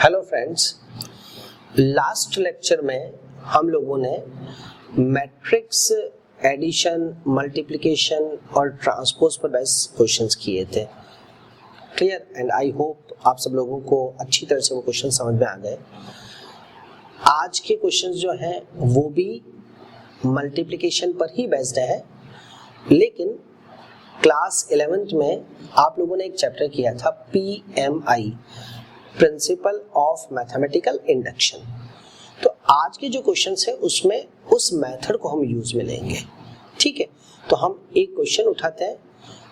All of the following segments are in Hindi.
हेलो फ्रेंड्स, लास्ट लेक्चर में हम लोगों ने मैट्रिक्स एडिशन, मल्टीप्लिकेशन और ट्रांसपोज पर बेस्ड क्वेश्चंस किए थे। क्लियर? एंड आई होप आप सब लोगों को अच्छी तरह से वो क्वेश्चन समझ में आ गए। आज के क्वेश्चंस जो हैं वो भी मल्टीप्लिकेशन पर ही बेस्ड है, लेकिन क्लास 11th में आप लोगों ने एक चैप्टर किया था PMI, principle of mathematical induction. तो आज के जो क्वेश्चंस है उसमें उस मेथड को हम यूज में लेंगे। ठीक है, तो हम एक क्वेश्चन उठाते हैं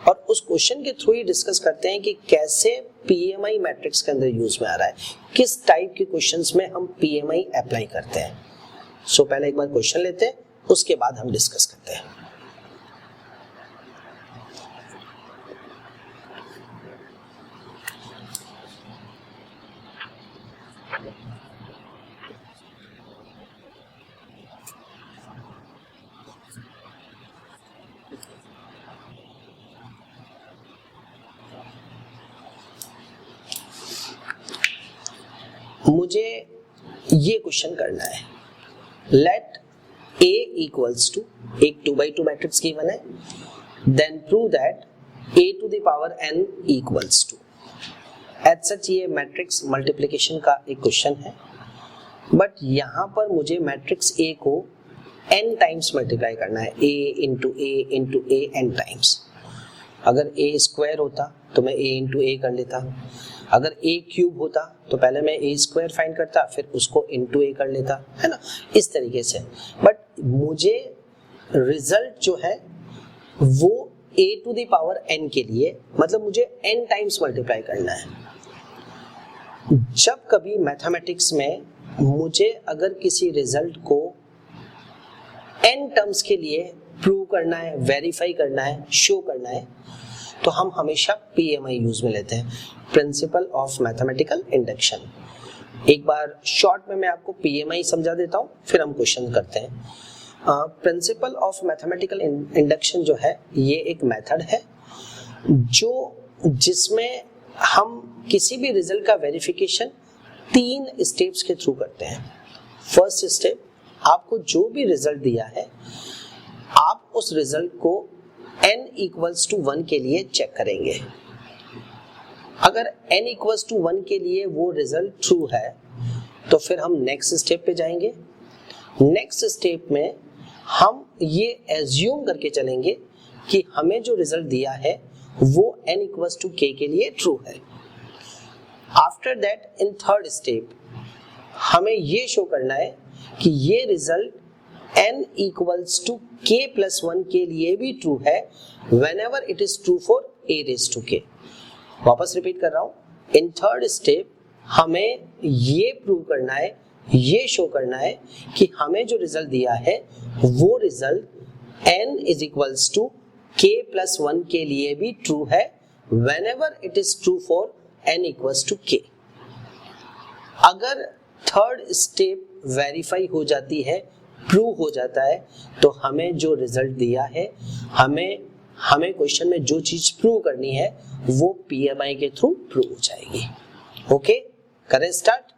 और उस क्वेश्चन के थ्रू ही डिस्कस करते हैं कि कैसे PMI मैट्रिक्स के अंदर यूज में आ रहा है, किस टाइप के क्वेश्चंस में हम PMI अप्लाई करते हैं। सो पहले एक बार क्वेश्चन लेते हैं, उसके बाद हम डिस्कस करते हैं। मुझे ये क्वेश्चन करना है। लेट A इक्वल्स टू, एक 2x2 मैट्रिक्स गिवन है, then prove that A to the power n equals to. As such ये मैट्रिक्स मल्टीप्लिकेशन का एक क्वेश्चन है, बट यहाँ पर मुझे मैट्रिक्स A को n टाइम्स मल्टीप्लाई करना है, A into A n times. अगर A स्क्वायर होता तो मैं A इंटू A कर लेता, अगर A क्यूब होता तो पहले मैं A स्क्वायर फाइंड करता, फिर उसको इंटू A कर लेता, है ना, इस तरीके से। बट मुझे रिजल्ट जो है वो A to the power n के लिए, मतलब मुझे n टाइम्स मल्टीप्लाई करना है। जब कभी मैथमेटिक्स में मुझे अगर किसी रिजल्ट को n टर्म्स के लिए प्रूव करना है, वेरीफाई करना है, शो करना है, तो हम हमेशा PMI यूज में लेते हैं, प्रिंसिपल ऑफ मैथमेटिकल इंडक्शन। एक बार शॉर्ट में मैं आपको PMI समझा देता हूँ, फिर हम क्वेश्चन करते हैं। प्रिंसिपल ऑफ मैथमेटिकल इंडक्शन जो है ये एक मेथड है जिसमें हम किसी भी रिजल्ट का वेरिफिकेशन 3 स्टेप्स के थ्रू करते हैं। फर्स्ट स्टेप, आपको जो भी रिजल्ट दिया है आप उस रिजल्ट को n इक्वल्स टू 1 के लिए चेक करेंगे। अगर n इक्वल्स टू 1 के लिए वो रिजल्ट ट्रू है तो फिर हम नेक्स्ट स्टेप पे जाएंगे। नेक्स्ट स्टेप में हम ये एज्यूम करके चलेंगे कि हमें जो रिजल्ट दिया है वो n इक्वल्स टू k के लिए ट्रू है। After that in third step हमें ये शो करना है कि ये result n equals to k plus 1 के लिए भी ट्रू है whenever it is true for a raised to k। वापस रिपीट कर रहा हूं, इन थर्ड स्टेप हमें ये प्रूव करना है, ये शो करना है कि हमें जो रिजल्ट दिया है वो result n is equals to k plus 1 के लिए भी ट्रू है whenever it is true for n equals to k। अगर थर्ड स्टेप वेरीफाई हो जाती है, प्रूव हो जाता है, तो हमें जो रिजल्ट दिया है, हमें क्वेश्चन में जो चीज प्रूव करनी है वो PMI के थ्रू प्रूव हो जाएगी। ओके, करें start.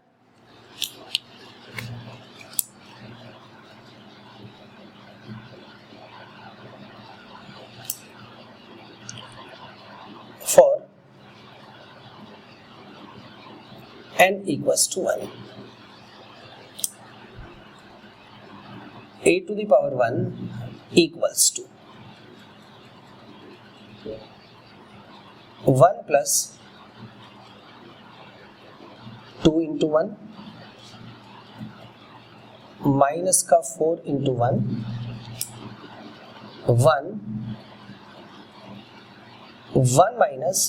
For n equals to 1, a to the power 1 equals to 1 plus 2 into 1 minus का 4 into 1 1 minus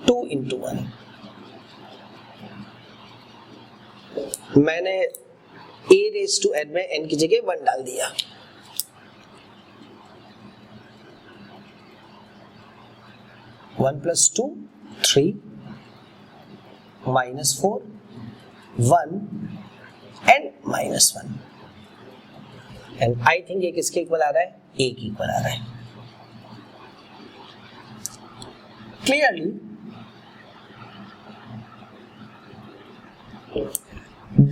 2 into 1। मैंने a raised to n में n की जगह 1 डाल दिया। One plus 2 3 minus 4 1 and minus 1, and I think ये किसके इक्वल आ रहा है? a के इक्वल आ रहा है। Clearly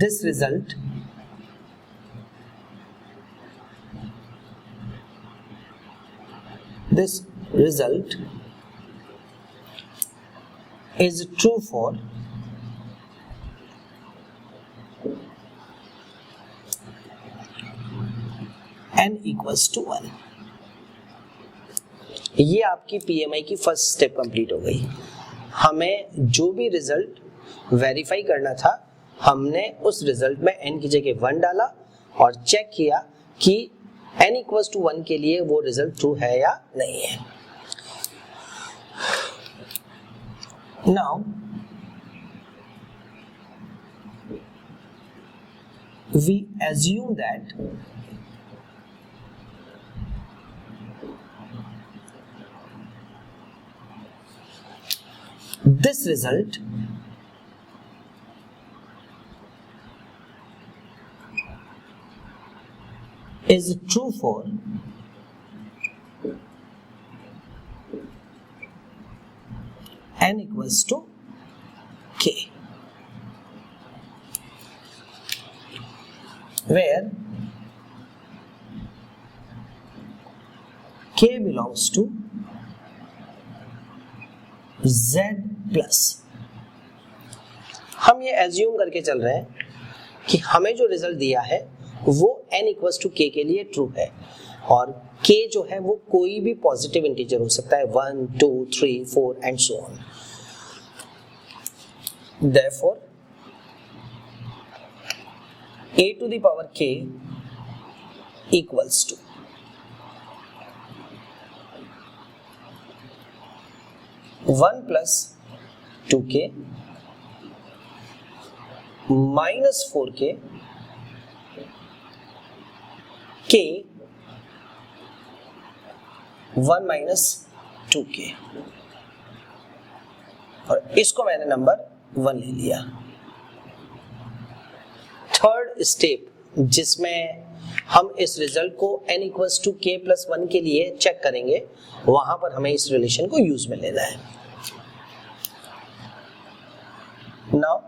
this result is true for n equals to 1। ये आपकी PMI की फर्स्ट स्टेप कंप्लीट हो गई। हमें जो भी रिजल्ट वेरीफाई करना था हमने उस रिजल्ट में n की जगह 1 डाला और चेक किया कि n इक्वल्स टू 1 के लिए वो रिजल्ट ट्रू है या नहीं है। Now we assume that this result is true for n equals to k, where k belongs to z plus. हम ये एज्यूम करके चल रहे हैं कि हमें जो रिजल्ट दिया है वो n इक्वल्स टू k के लिए ट्रू है और k जो है वो कोई भी पॉजिटिव इंटीजर हो सकता है 1, 2, 3, 4 and so on. Therefore a to the power k equals to one plus 2k minus 4k k 1 minus 2k, और इसको मैंने नंबर 1 ले लिया। थर्ड स्टेप जिसमें हम इस रिजल्ट को n equals to k plus 1 के लिए चेक करेंगे, वहां पर हमें इस रिलेशन को यूज में लेना है। Now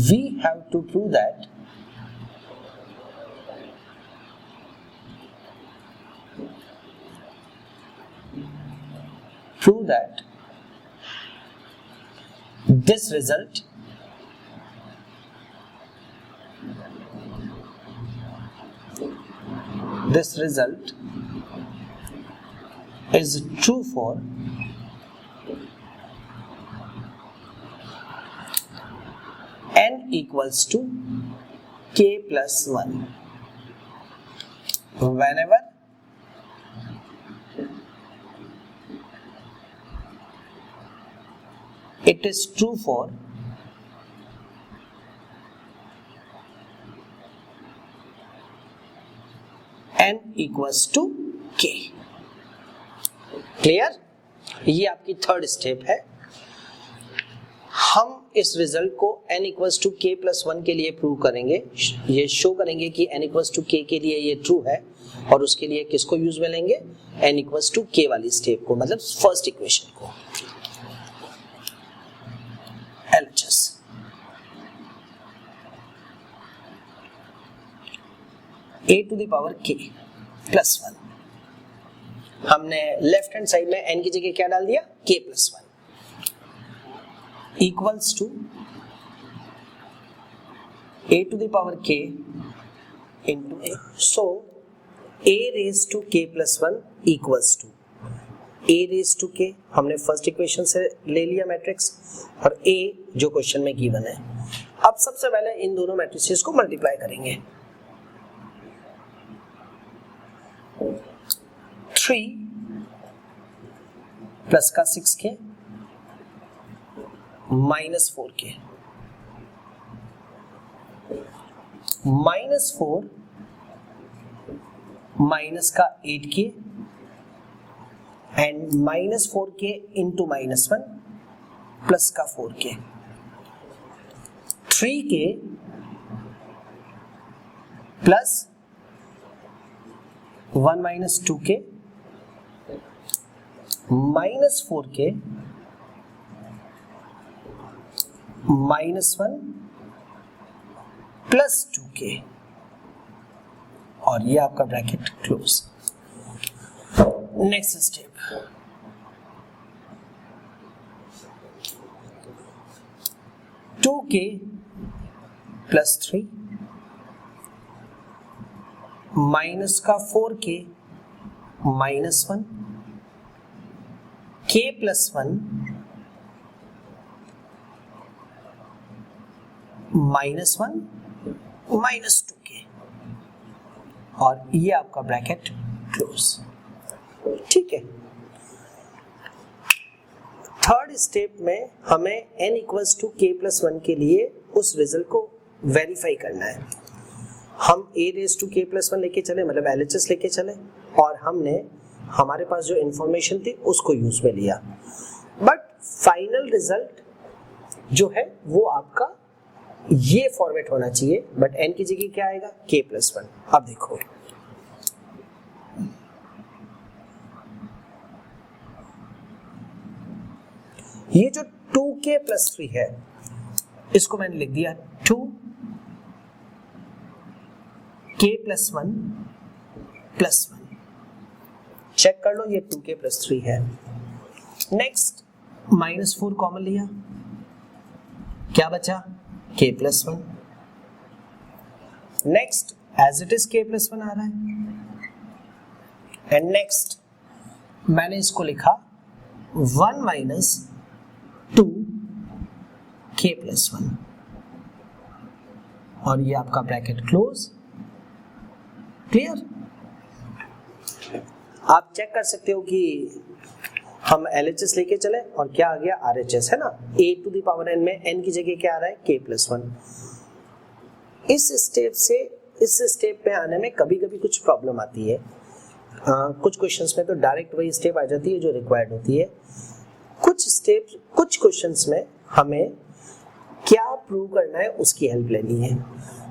we have to prove that this result is true for n equals to k plus 1 whenever it is true for n equals to k। Clear? ये आपकी थर्ड स्टेप है। हम इस रिजल्ट को n equals to k plus 1 के लिए प्रूव करेंगे, ये शो करेंगे कि n इक्वल्स टू k के लिए ये ट्रू है, और उसके लिए किसको यूज में लेंगे, n इक्वल्स टू k वाली स्टेप को, मतलब फर्स्ट इक्वेशन को। LHS a to the power k plus 1, हमने लेफ्ट हैंड साइड में n की जगह क्या डाल दिया, k plus 1 equals to a to the power k into a। So a raise to k plus 1 equals to a raise to k, हमने फर्स्ट इक्वेशन से ले लिया मैट्रिक्स, और a जो क्वेश्चन में गिवन है। अब सबसे पहले इन दोनों मैट्रिसेस को मल्टीप्लाई करेंगे। 3 प्लस का 6k minus 4k, minus 4 minus का 8k and minus 4k into minus 1 plus का 4k, 3k plus 1 minus 2k minus 4k -1 plus 2k, और ये आपका bracket close. Next step, two के प्लस 3 माइनस का 4k -1 k प्लस 1 -1 -2k, और ये आपका ब्रैकेट क्लोज। ठीक है। थर्ड स्टेप में हमें n equals to k plus 1 के लिए उस रिजल्ट को वेरीफाई करना है। हम a raise to k plus 1 लेके चले, मतलब LHS लेके चले, और हमने हमारे पास जो इंफॉर्मेशन थी उसको यूज में लिया, बट फाइनल रिजल्ट जो है वो आपका ये फॉर्मेट होना चाहिए, बट n की जगह क्या आएगा, k प्लस 1। अब देखो, ये जो 2k प्लस 3 है इसको मैंने लिख दिया 2k प्लस 1 प्लस 1। चेक कर लो, ये 2k प्लस 3 है। नेक्स्ट -4 कॉमन लिया, क्या बचा, k plus 1। Next as it is k plus 1 आ रहा है, एंड नेक्स्ट मैंने इसको लिखा 1 माइनस 2 k प्लस 1, और ये आपका ब्रैकेट क्लोज। क्लियर? आप चेक कर सकते हो कि हम LHS लेके चले और क्या आ गया, RHS है ना। a to the power n में n की जगह क्या आ रहा है, k प्लस 1। इस स्टेप से इस स्टेप पे आने में कभी कभी कुछ प्रॉब्लम आती है। कुछ क्वेश्चंस में तो डायरेक्ट वही स्टेप आ जाती है जो रिक्वायर्ड होती है। कुछ स्टेप, कुछ क्वेश्चंस में हमें क्या प्रूव करना है उसकी हेल्प लेनी है।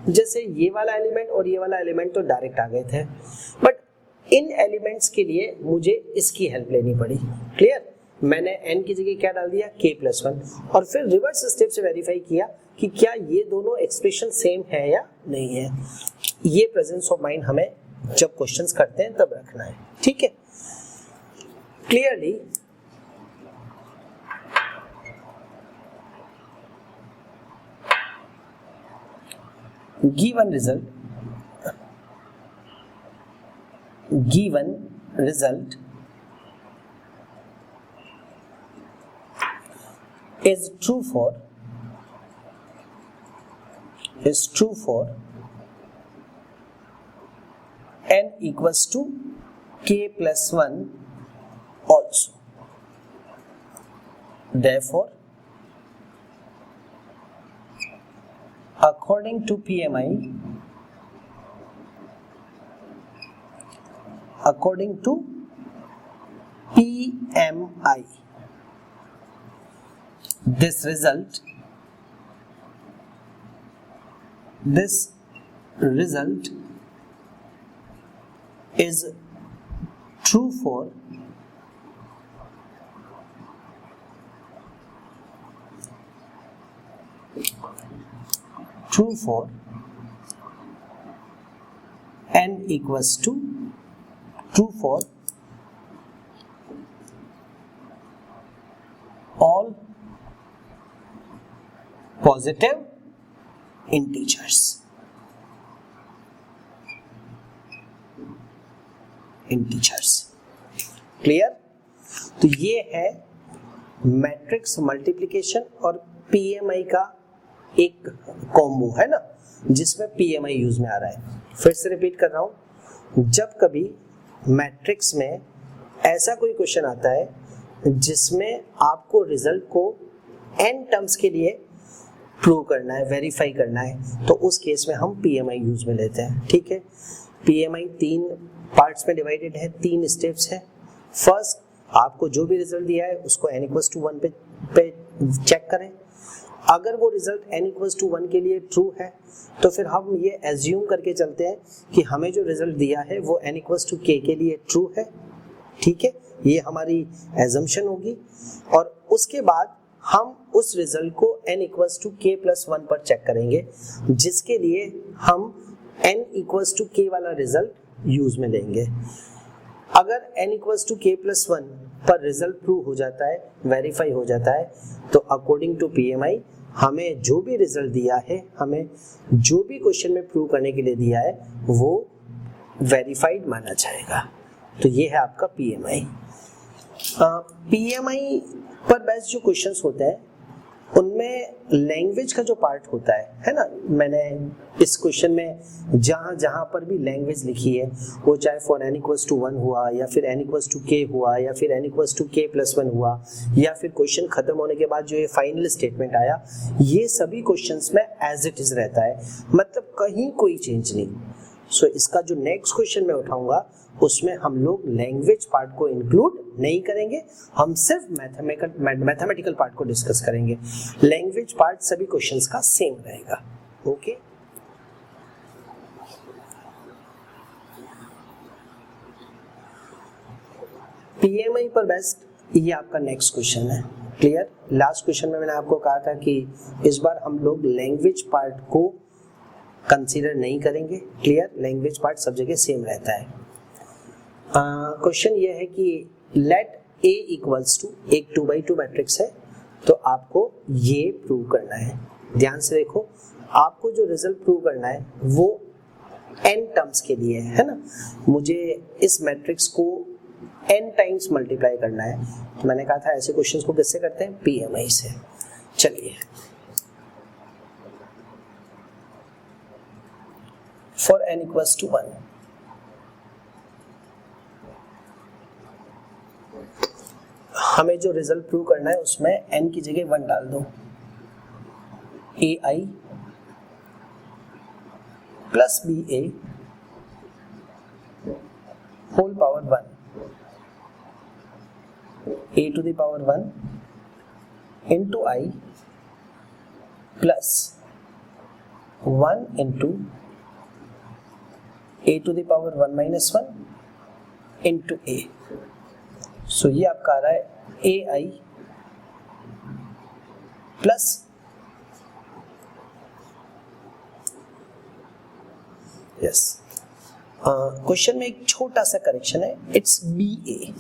जैसे ये वाला एलिमेंट और ये वाला एलिमेंट तो डायरेक्ट आ गए थे, बट इन एलिमेंट्स के लिए मुझे इसकी हेल्प लेनी पड़ी। क्लियर? मैंने n की जगह क्या डाल दिया, k प्लस 1, और फिर रिवर्स स्टेप से वेरीफाई किया कि क्या ये दोनों एक्सप्रेशन सेम है या नहीं है। ये प्रेजेंस ऑफ माइंड हमें जब क्वेश्चंस करते हैं तब रखना है। ठीक है? Clearly given result is true for n equals to k plus 1 also. Therefore, according to PMI, this result is true for n equals to true for all positive integers. Clear? तो ये है मैट्रिक्स मल्टीप्लिकेशन और PMI का एक कॉम्बो है ना, जिसमें PMI यूज में आ रहा है। फिर से रिपीट कर रहा हूं, जब कभी मैट्रिक्स में ऐसा कोई क्वेश्चन आता है जिसमें आपको रिजल्ट को n टर्म्स के लिए प्रूव करना है, वेरीफाई करना है, तो उस केस में हम PMI यूज में लेते हैं। ठीक है? PMI 3 पार्ट्स में डिवाइडेड है, 3 स्टेप्स है। फर्स्ट, आपको जो भी रिजल्ट दिया है उसको n इक्वल्स टू 1 पे चेक करें। अगर वो रिजल्ट n इक्वल्स टू 1 के लिए ट्रू है तो फिर हम ये एज्यूम करके चलते हैं कि हमें जो रिजल्ट दिया है वो n इक्वल्स टू k के लिए ट्रू है। ठीक है? ये हमारी एजम्पशन होगी, और उसके बाद हम उस रिजल्ट को n equals to k plus 1 पर चेक करेंगे, जिसके लिए हम n इक्वल्स टू k वाला रिजल्ट यूज में लेंगे। अगर n equals to k plus 1 पर रिजल्ट प्रूव हो जाता है, वेरीफाई हो जाता है, तो अकॉर्डिंग टू PMI हमें जो भी रिजल्ट दिया है, हमें जो भी क्वेश्चन में प्रूव करने के लिए दिया है, वो वेरीफाइड माना जाएगा। तो ये है आपका PMI। PMI पर बेस्ड जो क्वेश्चंस होते हैं उनमें लैंग्वेज का जो पार्ट होता है ना, मैंने इस क्वेश्चन में जहां पर भी लैंग्वेज लिखी है, वो चाहे फॉर n इक्वल्स टू 1 हुआ, या फिर n इक्वल्स टू k हुआ, या फिर n equals to k plus 1 हुआ, या फिर क्वेश्चन खत्म होने के बाद जो ये फाइनल स्टेटमेंट आया, ये सभी क्वेश्चंस में एज इट इज रहता है, मतलब कहीं कोई चेंज नहीं। सो इसका जो नेक्स्ट क्वेश्चन मैं उठाऊंगा उसमें हम लोग लैंग्वेज पार्ट को इंक्लूड नहीं करेंगे, हम सिर्फ मैथमेटिकल पार्ट को डिस्कस करेंगे। लैंग्वेज पार्ट सभी क्वेश्चंस का सेम रहेगा। ओके, PMI पर बेस्ड ये आपका नेक्स्ट क्वेश्चन है। क्लियर? लास्ट क्वेश्चन में मैंने आपको कहा था कि इस बार हम लोग लैंग्वेज पार्ट को कंसीडर नहीं करेंगे। क्लियर? लैंग्वेज पार्ट सब जगह सेम रहता है। क्वेश्चन ये है कि लेट A इक्वल्स टू एक 2x2 मैट्रिक्स है, तो आपको ये प्रूव करना है। ध्यान से देखो, आपको जो रिजल्ट प्रूव करना है वो n टर्म्स के लिए है ना, मुझे इस मैट्रिक्स को n टाइम्स मल्टीप्लाई करना है। तो मैंने कहा था ऐसे क्वेश्चंस को किससे करते हैं? PMI से। चलिए, फॉर n इक्वल्स टू 1, हमें जो रिजल्ट प्रूव करना है उसमें n की जगह 1 डाल दो। AI plus BA whole power 1, A to the power 1 into I plus 1 into A to the power 1 minus 1 into A। So ये आपका आ रहा है AI प्लस यस, क्वेश्चन में एक छोटा सा करेक्शन है, इट्स BA।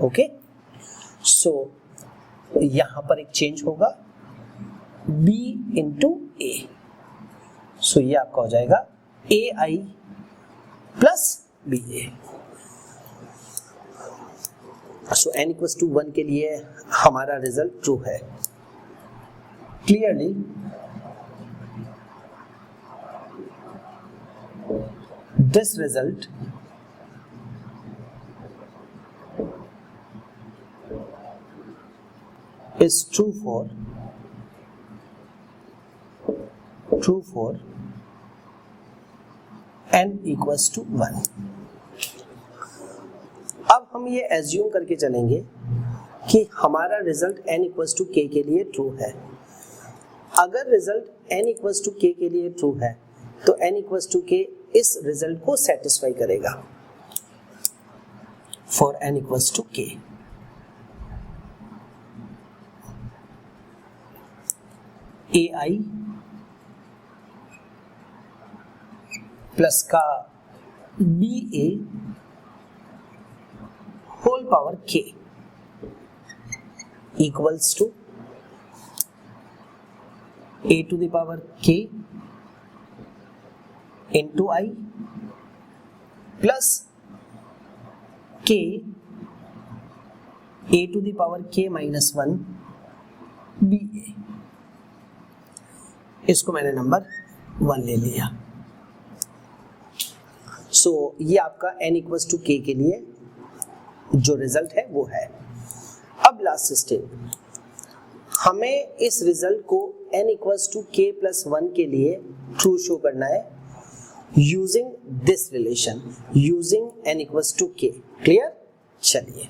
ओके, सो यहां पर एक चेंज होगा B इंटू A। सो ये आपका हो जाएगा AI plus BA। So n equals to 1 के लिए हमारा रिजल्ट ट्रू है। Clearly this result is true for n equals to 1। अब हम ये एज्यूम करके चलेंगे कि हमारा result n equals to k के लिए ट्रू है। अगर result n equals to k के लिए ट्रू है तो n इक्वल्स टू k इस रिजल्ट को सेटिस्फाई करेगा। For n equals to k, AI plus का BA whole power k equals to A to the power k into I plus k A to the power k minus 1 BA। इसको मैंने नंबर 1 ले लिया। सो ये आपका n इक्वल्स टू k के लिए जो रिजल्ट है वो है। अब लास्ट स्टेप, हमें इस रिजल्ट को n equals to k plus 1 के लिए ट्रू शो करना है using this relation, using n equals to k। Clear? चलिए,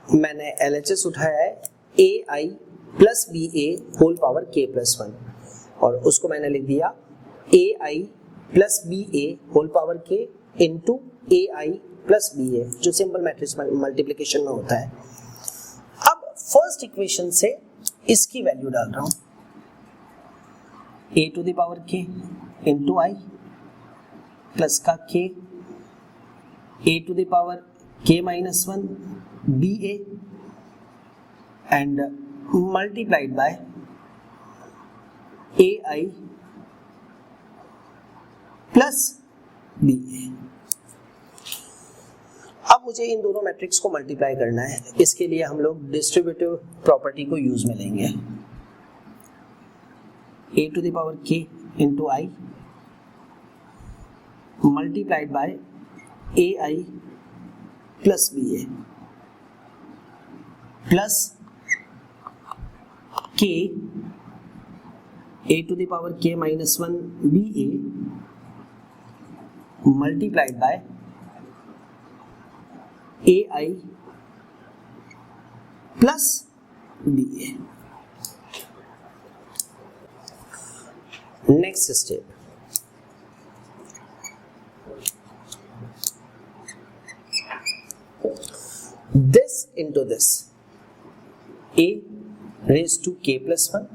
मैंने LHS उठाया है AI plus BA whole power K plus 1 और उसको मैंने लिख दिया AI plus BA whole power K into AI plus BA, जो सिंपल मैट्रिक्स मल्टीप्लिकेशन में होता है। अब फर्स्ट इक्वेशन से इसकी वैल्यू डाल रहा हूं, A to the power K into I plus का K, A to the power K minus 1 BA and multiplied by AI plus BA। अब मुझे इन दोनों मैट्रिक्स को मल्टीप्लाई करना है, इसके लिए हम लोग डिस्ट्रीब्यूटिव प्रॉपर्टी को यूज में लेंगे। A to the power K into I multiplied by AI plus BA plus K A to the power K minus 1 BA multiplied by AI plus BA। Next step, this into this, a raised to k plus 1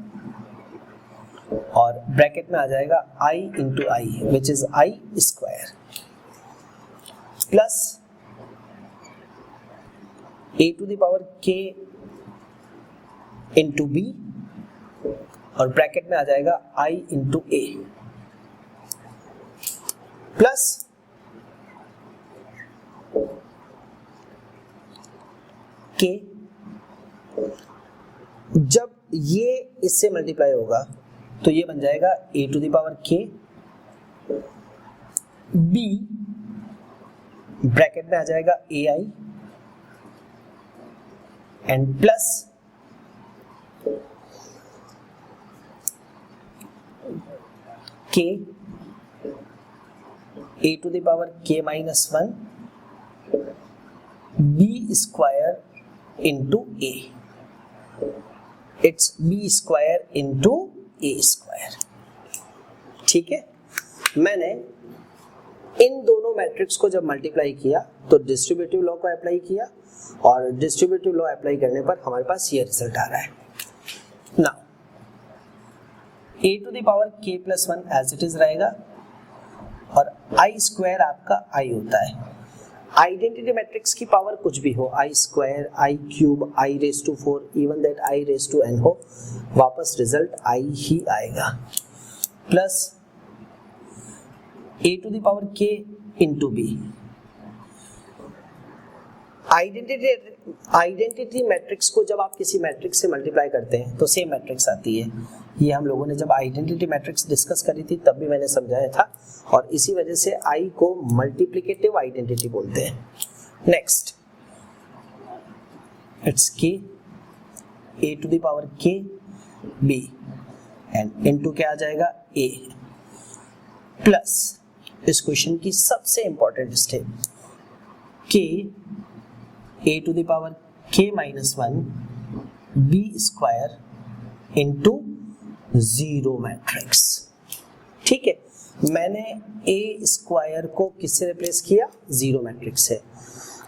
और ब्रैकेट में आ जाएगा I into I which is I square plus a to the power k into b और ब्रैकेट में आ जाएगा I into a plus k, जब ये इससे मल्टीप्लाई होगा तो ये बन जाएगा a to the power k b bracket में आ जाएगा ai and plus k a to the power k minus 1 b square into a, it's b square into a square. ठीक है, मैंने इन दोनों मैट्रिक्स को जब मल्टीप्लाई किया तो डिस्ट्रीब्यूटिव लॉ को अप्लाई किया और डिस्ट्रीब्यूटिव लॉ अप्लाई करने पर हमारे पास ये रिजल्ट आ रहा है। Now a to the power k plus 1 as it is रहेगा और i स्क्वायर आपका i होता है। आइडेंटिटी मैट्रिक्स की पावर कुछ भी हो, i square, i cube, i raise to 4, even that i raise to n हो, वापस रिजल्ट i ही आएगा। Plus a to the power k into b। Identity matrix को जब आप किसी मैट्रिक्स से मल्टीप्लाई करते हैं तो सेम मैट्रिक्स आती है। ये हम लोगों ने जब आइडेंटिटी मैट्रिक्स डिस्कस करी थी तब भी मैंने समझाया था और इसी वजह से I को मल्टीप्लिकेटिव आइडेंटिटी बोलते हैं। Next, it's k a to the power k b and into क्या आ जाएगा a प्लस इस क्वेश्चन की सबसे important step k a to the power k minus 1 b square into zero matrix. ठीक है, मैंने a स्क्वायर को किससे रिप्लेस किया? जीरो मैट्रिक्स से।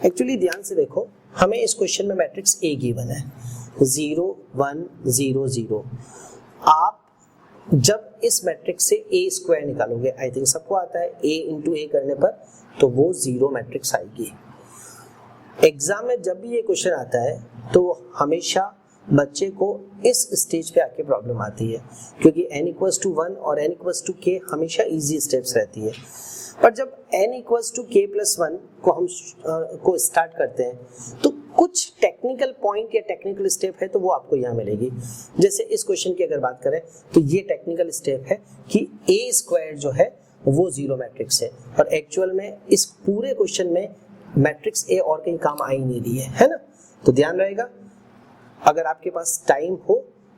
एक्चुअली ध्यान से देखो, हमें इस क्वेश्चन में मैट्रिक्स a गिवन है 0 1 0 0। आप जब इस मैट्रिक्स से a स्क्वायर निकालोगे, आई थिंक सबको आता है, a इंटू a करने पर तो वो जीरो मैट्रिक्स आएगी। एग्जाम में जब भी ये क्वेश्चन आता है तो हमेशा बच्चे को इस स्टेज पे आके प्रॉब्लम आती है, क्योंकि n इक्वल्स टू 1 और n इक्वल्स टू k हमेशा इजी स्टेप्स रहती है। पर जब n equals to k plus 1 को हम को स्टार्ट करते हैं तो कुछ टेक्निकल पॉइंट या टेक्निकल स्टेप है तो वो आपको यहाँ मिलेगी। जैसे इस क्वेश्चन की अगर बात करें तो ये टेक्निकल स्टेप है कि a स्क्वायर जो है वो जीरो मैट्रिक्स है और एक्चुअल में इस पूरे क्वेश्चन में मैट्रिक्स a और कहीं काम आ ही नहीं रही है ना। तो ध्यान रहेगा, अगर आपके पास टाइम हो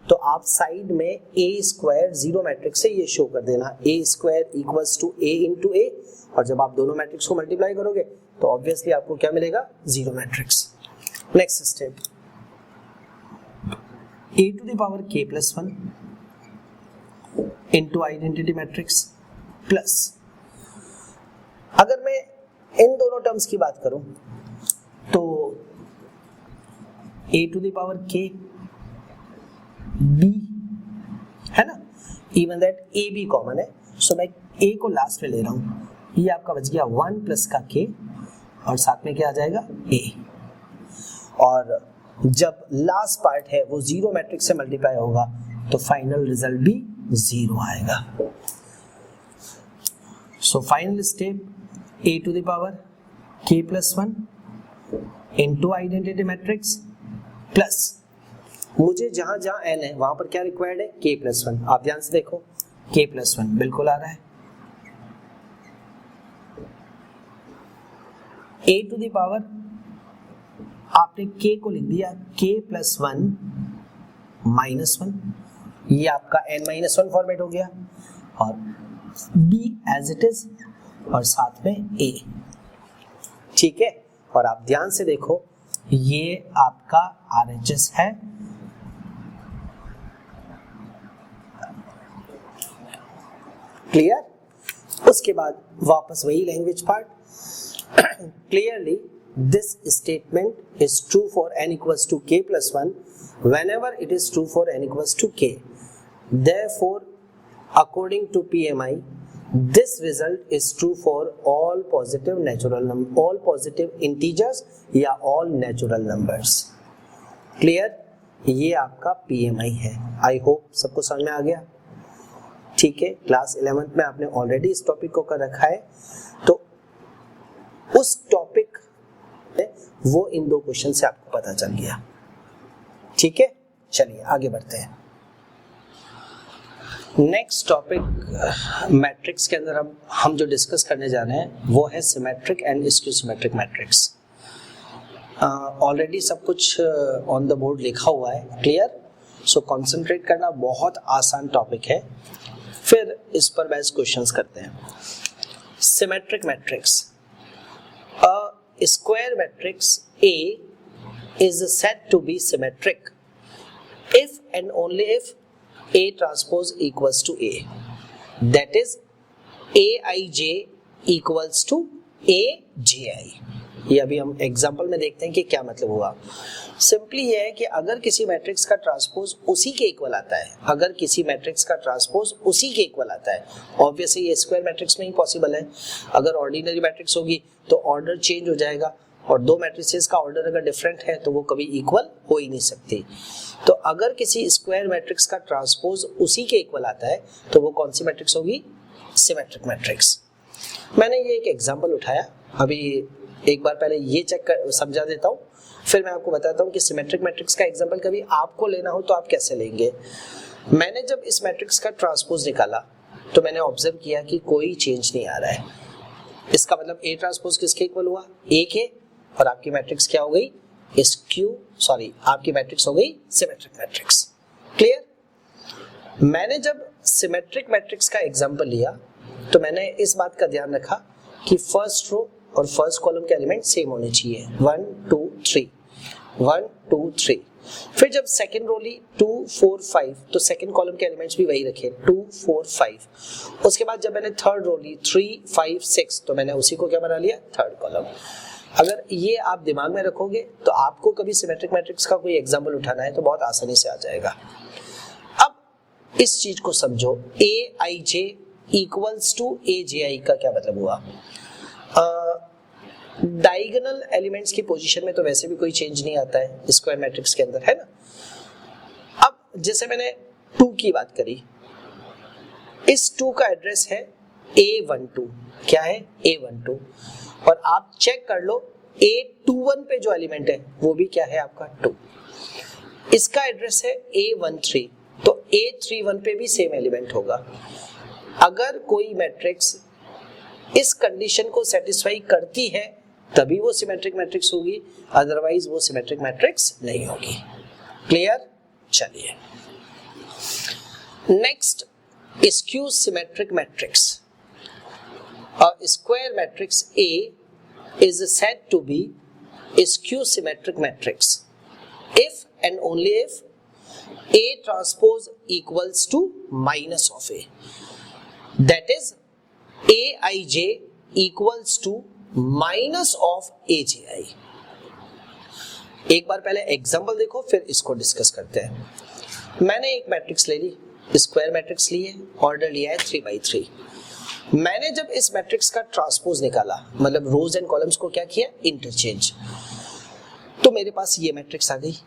तो आप साइड में ए स्क्वायर जीरो मैट्रिक्स से ये शो कर देना, A square equals to A into A, और जब आप दोनों मैट्रिक्स को मल्टीप्लाई करोगे तो ऑब्वियसली आपको क्या मिलेगा, zero matrix. Next step, A to the power k plus 1 into identity matrix plus, अगर मैं इन दोनों टर्म्स की बात करूं तो a to the power k b है ना, इवन दैट a भी कॉमन है, सो मैं a को लास्ट में ले रहा हूं, ये आपका बच गया 1 प्लस का k और साथ में क्या आ जाएगा a, और जब लास्ट पार्ट है वो जीरो मैट्रिक्स से मल्टीप्लाई होगा तो फाइनल रिजल्ट भी जीरो आएगा। So final step a to the power k plus 1 into identity matrix plus, मुझे जहां जहां n है वहां पर क्या रिक्वायर्ड है, k प्लस 1। आप ध्यान से देखो, k प्लस 1 बिल्कुल आ रहा है, a टू द पावर आपने k को लिख दिया k प्लस 1 माइनस 1, ये आपका n माइनस 1 फॉर्मेट हो गया, और b एज इट इज और साथ में a, ठीक है। और आप ध्यान से देखो ये आपका RHS है, क्लियर। उसके बाद वापस वही language part, clearly this statement is true for n equals to k plus 1 whenever it is true for n equals to k. Therefore, according to PMI, this result is true for all positive natural numbers, all positive integers या all natural numbers. Clear? ये आपका PMI है। I hope सबको समझ में आ गया, ठीक है। क्लास 11th में आपने ऑलरेडी इस टॉपिक को कर रखा है, तो उस टॉपिक वो इन दो क्वेश्चन से आपको पता चल गया, ठीक है। चलिए आगे बढ़ते हैं। नेक्स्ट टॉपिक मैट्रिक्स के अंदर हम जो डिस्कस करने जा रहे हैं वो है symmetric and skew symmetric matrix. Already सब कुछ ऑन द बोर्ड लिखा हुआ है, क्लियर। सो कंसंट्रेट करना, बहुत आसान टॉपिक है, फिर इस पर बेस क्वेश्चंस करते हैं। Symmetric matrix, a square matrix A is said to be symmetric if and only if A transpose equals to A, that is Aij equals to Abi। ये अभी हम एग्जांपल में देखते हैं कि क्या मतलब हुआ। सिंपली ये है कि अगर किसी मैट्रिक्स का ट्रांसपोज उसी के इक्वल आता है, अगर किसी मैट्रिक्स का ट्रांसपोज उसी के इक्वल आता है, ऑब्वियसली ये स्क्वायर मैट्रिक्स में ही पॉसिबल है। अगर ऑर्डिनरी मैट्रिक्स होगी तो ऑर्डर चेंज हो जाएगा, और दो मैट्रिसेस का ऑर्डर अगर डिफरेंट है तो वो कभी इक्वल हो ही नहीं सकती। तो अगर किसी स्क्वायर मैट्रिक्स का ट्रांसपोज उसी के इक्वल आता है तो वो कौन सी मैट्रिक्स होगी, सिमेट्रिक मैट्रिक्स। मैंने ये एक एग्जांपल उठाया, अभी एक बार पहले ये चेक कर समझा देता हूँ, फिर मैं आपको बताता हूँ कि सिमेट्रिक मैट्रिक्स का एग्जांपल कभी आपको लेना हो तो आप कैसे लेंगे। मैंने जब इस मैट्रिक्स का ट्रांसपोज निकाला तो मैंने ऑब्जर्व किया कि कोई चेंज नहीं आ रहा है। इसका मतलब A ट्रांसपोज किसके इक्वल हुआ, A के, और आपकी मैट्रिक्स क्या हो गई, आपकी मैट्रिक्स हो गई सिमेट्रिक मैट्रिक्स। क्लियर। मैंने जब सिमेट्रिक मैट्रिक्स का एग्जांपल लिया तो मैंने इस बात का ध्यान रखा कि फर्स्ट रो और फर्स्ट कॉलम के एलिमेंट सेम होने चाहिए, 1 2 3 1 2 3। फिर जब सेकंड रो ली 2 4 5 तो सेकंड कॉलम के एलिमेंट्स भी वही रखे 2 4 5। उसके बाद जब मैंने थर्ड रो ली 3 5 6 तो मैंने उसी को क्या बना लिया, थर्ड कॉलम। अगर ये आप दिमाग में रखोगे तो आपको कभी सिमेट्रिक मैट्रिक्स का कोई एग्जांपल उठाना है तो बहुत आसानी से आ जाएगा। अब इस चीज को समझो, Aij इक्वल्स टू Abi का क्या मतलब हुआ। डायगोनल एलिमेंट्स की पोजीशन में तो वैसे भी कोई चेंज नहीं आता है स्क्वायर मैट्रिक्स के अंदर, है ना। अब जैसे मैंने 2 की बात करी, इस 2 का एड्रेस है A12, क्या है A12, और आप चेक कर लो A21 पे जो एलिमेंट है वो भी क्या है आपका 2। इसका एड्रेस है A13, तो A31 पे भी सेम एलिमेंट होगा। अगर कोई मैट्रिक्स इस कंडीशन को सेटिस्फाई करती है तभी वो सिमेट्रिक मैट्रिक्स होगी, अदरवाइज वो सिमेट्रिक मैट्रिक्स नहीं होगी। क्लियर। चलिए next, skew symmetric matrix. A square matrix A is said to be a skew symmetric matrix if and only if A transpose equals to minus of A. That is, Aij equals to minus of Aji. एक बार पहले एग्जाम्पल देखो, फिर इसको डिस्कस करते हैं. मैंने एक मैट्रिक्स ले ली, स्क्वायर मैट्रिक्स ली है, ऑर्डर लिया है 3x3. मैंने जब इस मैट्रिक्स का ट्रांसपोज निकाला, मतलब रोज एंड कॉलम्स को क्या किया, इंटरचेंज, तो मेरे पास ये मैट्रिक्स आ गई.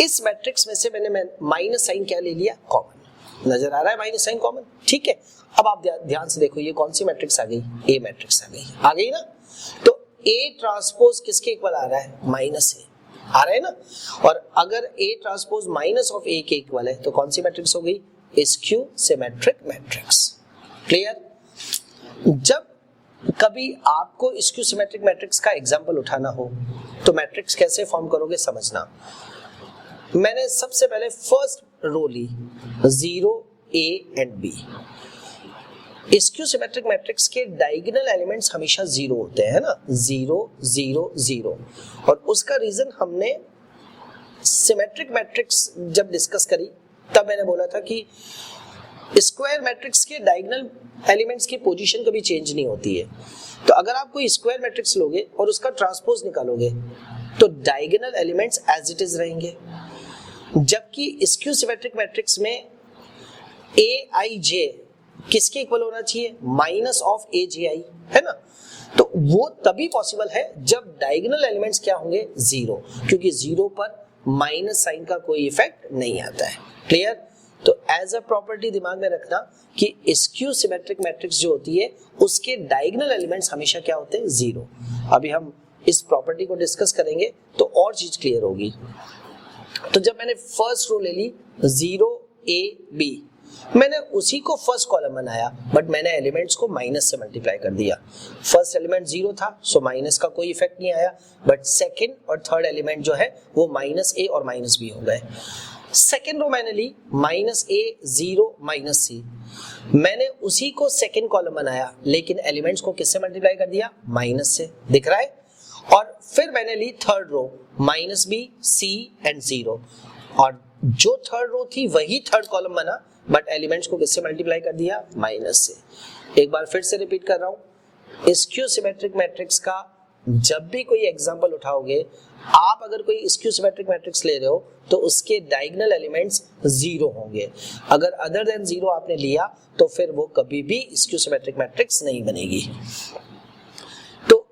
इस मैट्रिक्स में से मैंने माइनस साइन क्या ले लिया, कॉमन. नजर आ रहा है माइनस साइन कॉमन, ठीक है. अब आप ध्यान से देखो, ये कौन सी मैट्रिक्स आ गई, ए मैट्रिक्स आ गई ना. तो ए ट्रांसपोज किसके इक्वल आ रहा है, माइनस ए आ रहा है ना. और अगर ए ट्रांसपोज माइनस ऑफ ए के इक्वल है तो कौन सी मैट्रिक्स हो गई, स्क्यू सिमेट्रिक मैट्रिक्स. क्लियर. जब कभी आपको स्क्यू सिमेट्रिक मैट्रिक्स का एग्जांपल उठाना हो तो मैट्रिक्स कैसे फॉर्म करोगे समझना. मैंने सबसे पहले फर्स्ट रो ली 0 A and B. Skew symmetric matrix के डायगोनल एलिमेंट्स हमेशा 0 होते हैं ना, 0 0 0. और उसका रीजन हमने सिमेट्रिक मैट्रिक्स जब डिस्कस करी तब मैंने बोला था कि स्क्वायर मैट्रिक्स के डायगोनल एलिमेंट्स की पोजीशन कभी चेंज नहीं होती है. तो अगर आप कोई स्क्वायर मैट्रिक्स लोगे और उसका ट्रांसपोज निकालोगे तो diagonal elements as it is रहेंगे. जबकि स्क्यू सिमेट्रिक मैट्रिक्स में Aij किसके इक्वल होना चाहिए, माइनस ऑफ Aji, है ना. तो वो तभी पॉसिबल है जब डायगोनल एलिमेंट्स क्या होंगे, 0, क्योंकि 0 पर माइनस साइन का कोई इफेक्ट नहीं आता है. क्लियर. तो एज अ प्रॉपर्टी दिमाग में रखना कि स्क्यू सिमेट्रिक मैट्रिक्स जो होती है उसके डायगोनल एलिमेंट्स हमेशा क्या होते हैं, 0. अभी हम इस प्रॉपर्टी को डिस्कस करेंगे तो और चीज क्लियर होगी. तो जब मैंने फर्स्ट रो ले ली 0 A B, मैंने उसी को फर्स्ट कॉलम बनाया, बट मैंने एलिमेंट्स को माइनस से मल्टीप्लाई कर दिया. फर्स्ट एलिमेंट 0 था, सो माइनस का कोई इफेक्ट नहीं आया, बट सेकंड और थर्ड एलिमेंट जो है वो माइनस A और माइनस B हो गए. सेकंड रो मैंने ली माइनस A 0 माइनस C, मैंने उसी को सेकंड कॉलम बनाया, लेकिन एलिमेंट्स को किससे मल्टीप्लाई कर दिया, माइनस से. दिख रहा है. और फिर मैंने ली third row minus B C and 0, और जो थर्ड रो थी वही थर्ड कॉलम बना, बट एलिमेंट्स को किससे मल्टीप्लाई कर दिया, माइनस से. एक बार फिर से रिपीट कर रहा हूं, स्क्यू सिमेट्रिक मैट्रिक्स का जब भी कोई एग्जांपल उठाओगे, आप अगर कोई स्क्यू सिमेट्रिक मैट्रिक्स ले रहे हो तो उसके डायगोनल एलिमेंट्स 0 होंगे. अगर अदर देन 0 आपने लिया तो फिर वो कभी भी स्क्यू सिमेट्रिक मैट्रिक्स नहीं बनेगी. तो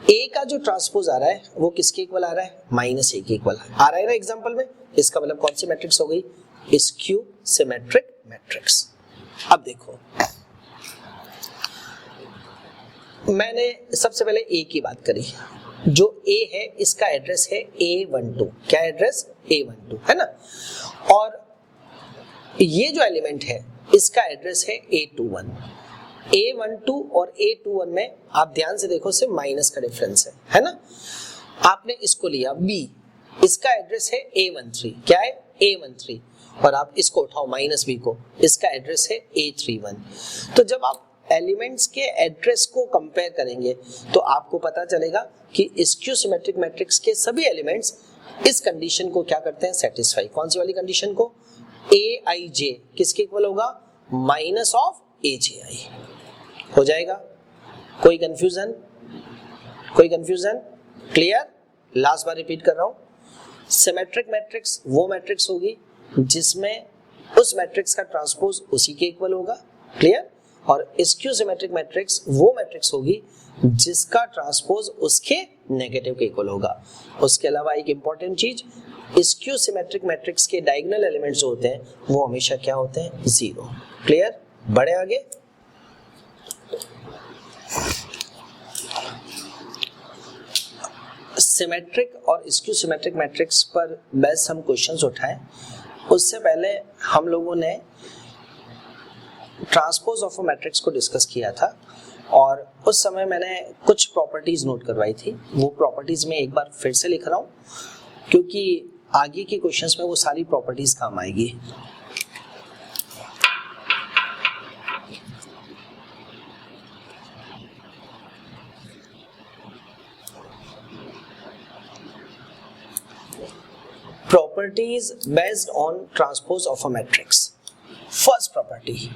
A का जो ट्रांसपोज आ रहा है वो किसके इक्वल आ रहा है, माइनस A के इक्वल आ रहा है ना एग्जांपल में. इसका मतलब कौन सी मैट्रिक्स हो गई, स्क्यू सिमेट्रिक मैट्रिक्स. अब देखो, मैंने सबसे पहले A की बात करी. जो A है इसका एड्रेस है A12. क्या एड्रेस, A12, है ना. और ये जो एलिमेंट है इसका एड्रेस है A21. A12 और A21 में आप ध्यान से देखो, सिर्फ माइनस का डिफरेंस है ना. आपने इसको लिया B, इसका एड्रेस है A13. क्या है, A13. और आप इसको उठाओ माइनस B को, इसका एड्रेस है A31. तो जब आप एलिमेंट्स के एड्रेस को कंपेयर करेंगे तो आपको पता चलेगा कि स्क्यू सिमेट्रिक मैट्रिक्स के सभी एलिमेंट्स इस कंडीशन को क्या करते हैं, सेटिस्फाई. कौन सी वाली कंडीशन को, Aij किसके इक्वल होगा, माइनस ऑफ Aji. हो जाएगा. कोई कंफ्यूजन, कोई कंफ्यूजन, क्लियर. लास्ट बार रिपीट कर रहा हूं, सिमेट्रिक मैट्रिक्स वो मैट्रिक्स होगी जिसमें उस मैट्रिक्स का ट्रांसपोज उसी के इक्वल होगा. क्लियर. और स्क्यू सिमेट्रिक मैट्रिक्स वो मैट्रिक्स होगी जिसका ट्रांसपोज उसके नेगेटिव के इक्वल होगा. उसके अलावा एक इंपॉर्टेंट चीज, स्क्यू सिमेट्रिक मैट्रिक्स के डायगोनल एलिमेंट्स जो होते हैं वो हमेशा क्या होते हैं, 0. क्लियर. बढ़े आगे. सिमेट्रिक और स्क्यू सिमेट्रिक मैट्रिक्स पर बेस हम क्वेश्चंस उठाएं, उससे पहले हम लोगों ने ट्रांसपोज ऑफ अ मैट्रिक्स को डिस्कस किया था, और उस समय मैंने कुछ प्रॉपर्टीज नोट करवाई थी. वो प्रॉपर्टीज में एक बार फिर से लिख रहा हूँ क्योंकि आगे के क्वेश्चंस में वो सारी प्रॉपर्टीज काम आएगी. properties based on transpose of a matrix. First property,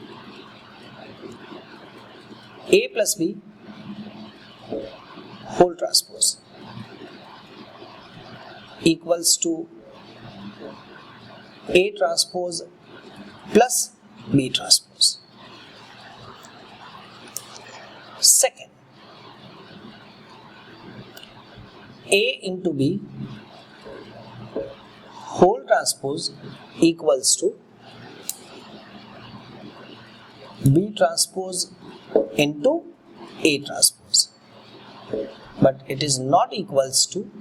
A plus B whole transpose equals to A transpose plus B transpose. Second, A into B whole transpose equals to B transpose into A transpose, but it is not equals to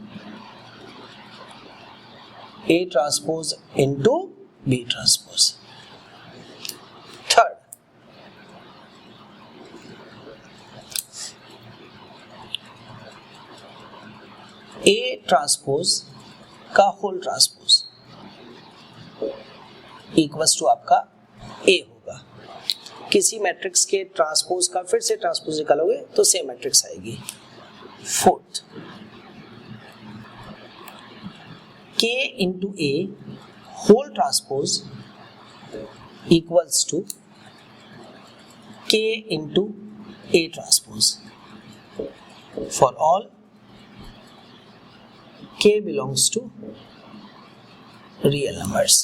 A transpose into B transpose. Third, A transpose का होल ट्रांसपोज इक्वल्स टू आपका A होगा. किसी मैट्रिक्स के ट्रांसपोज का फिर से ट्रांसपोज निकालोगे तो सेम मैट्रिक्स आएगी. Fourth, K into A whole transpose equals to K into A transpose. For all K belongs to real numbers.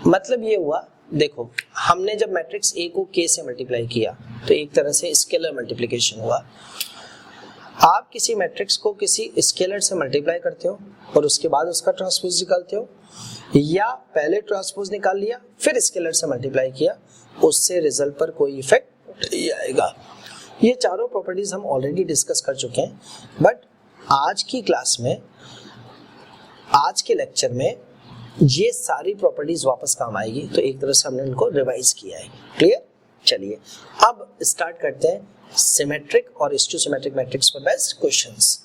मतलब ये हुआ, देखो हमने जब मैट्रिक्स A को K से मल्टीप्लाई किया तो एक तरह से स्केलर मल्टीप्लिकेशन हुआ. आप किसी मैट्रिक्स को किसी स्केलर से मल्टीप्लाई करते हो और उसके बाद उसका ट्रांसपोज निकालते हो, या पहले ट्रांसपोज निकाल लिया फिर स्केलर से मल्टीप्लाई किया, उससे रिजल्ट पर कोई इफेक्ट नहीं आएगा. ये चारों प्रॉपर्टीज हम ऑलरेडी डिस्कस कर चुके हैं, बट आज की क्लास में, आज के लेक्चर में ये सारी प्रॉपर्टीज वापस काम आएगी, तो एक तरह से हमने इनको रिवाइज किया है. क्लियर? चलिए अब स्टार्ट करते हैं सिमेट्रिक और स्टीरियोसिमेट्रिक मैट्रिक्स पर based questions.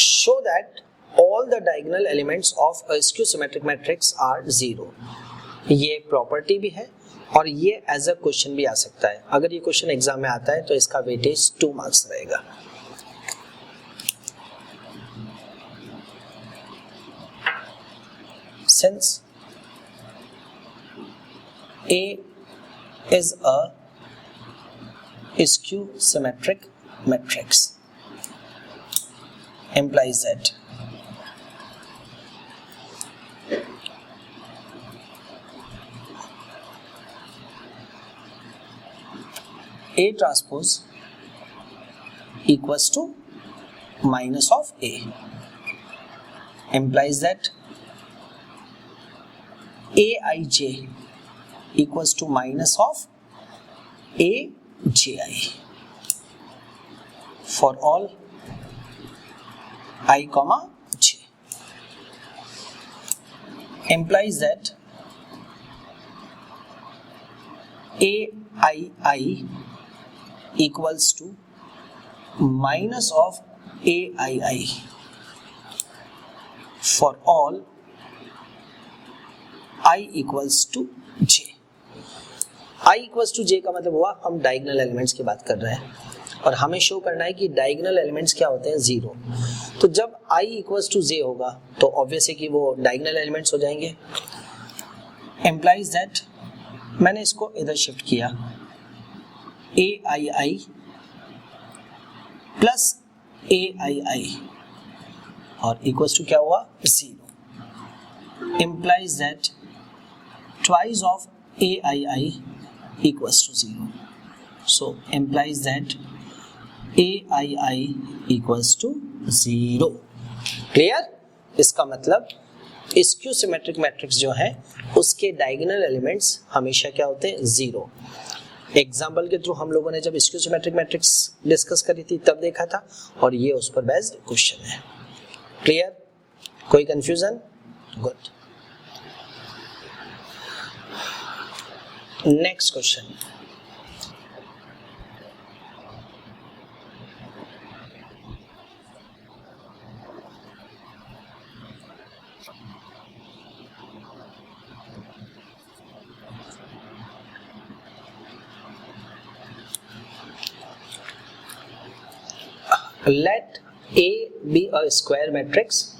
Show that all the diagonal elements of a skew symmetric matrix are zero. ये प्रॉपर्टी भी है और ये एज अ क्वेश्चन भी आ सकता है. अगर ये क्वेश्चन एग्जाम में आता है तो इसका वेटेज 2 मार्क्स रहेगा. Since A is a skew symmetric matrix, implies that A transpose equals to minus of A, implies that Aij equals to minus of Aji for all I comma j, implies that Aii equals to minus of Aii for all I equals to j. I equals to j का मतलब हुआ हम डायगोनल एलिमेंट्स की बात कर रहे हैं और हमें शो करना है कि डायगोनल एलिमेंट्स क्या होते हैं, 0. तो जब I equals to j होगा तो ऑब्वियस है कि वो डायगोनल एलिमेंट्स हो जाएंगे. एम्प्लाइज दैट मैंने इसको इधर शिफ्ट किया, Aii प्लस Aii और इक्वल्स टू क्या हुआ, 0. implies that twice of Aii equals to 0. So implies that Aii equals to 0. Clear? इसका मतलब स्क्यू सिमेट्रिक मैट्रिक्स जो है उसके डायगोनल एलिमेंट्स हमेशा क्या होते हैं, 0. एग्जाम्पल के थ्रू हम लोगों ने जब स्क्यू सिमेट्रिक मैट्रिक्स डिस्कस करी थी तब देखा था, और ये उस पर बेस्ड क्वेश्चन है. क्लियर? कोई confusion? Good. Next question, let A be a square matrix.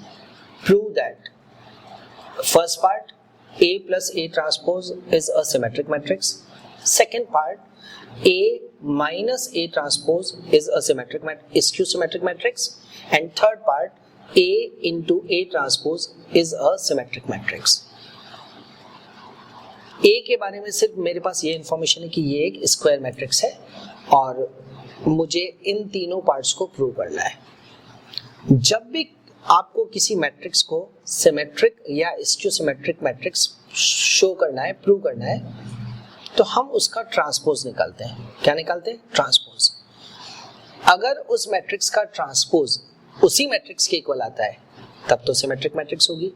Prove that first part A plus A transpose is a symmetric matrix. Second part A minus A transpose is a skew symmetric matrix. And third part A into A transpose is a symmetric matrix. A के बारे में सिर्फ मेरे पास ये इंफॉर्मेशन है कि ये एक स्क्वायर मैट्रिक्स है और मुझे इन तीनों पार्ट्स को प्रूव करना है. जब भी आपको किसी मैट्रिक्स को सिमेट्रिक या स्क्यू सिमेट्रिक मैट्रिक्स शो करना है, प्रूव करना है, तो हम उसका ट्रांसपोज निकालते हैं. क्या निकालते हैं? ट्रांसपोज. अगर उस मैट्रिक्स का ट्रांसपोज उसी मैट्रिक्स के इक्वल आता है तब तो सिमेट्रिक मैट्रिक्स होगी,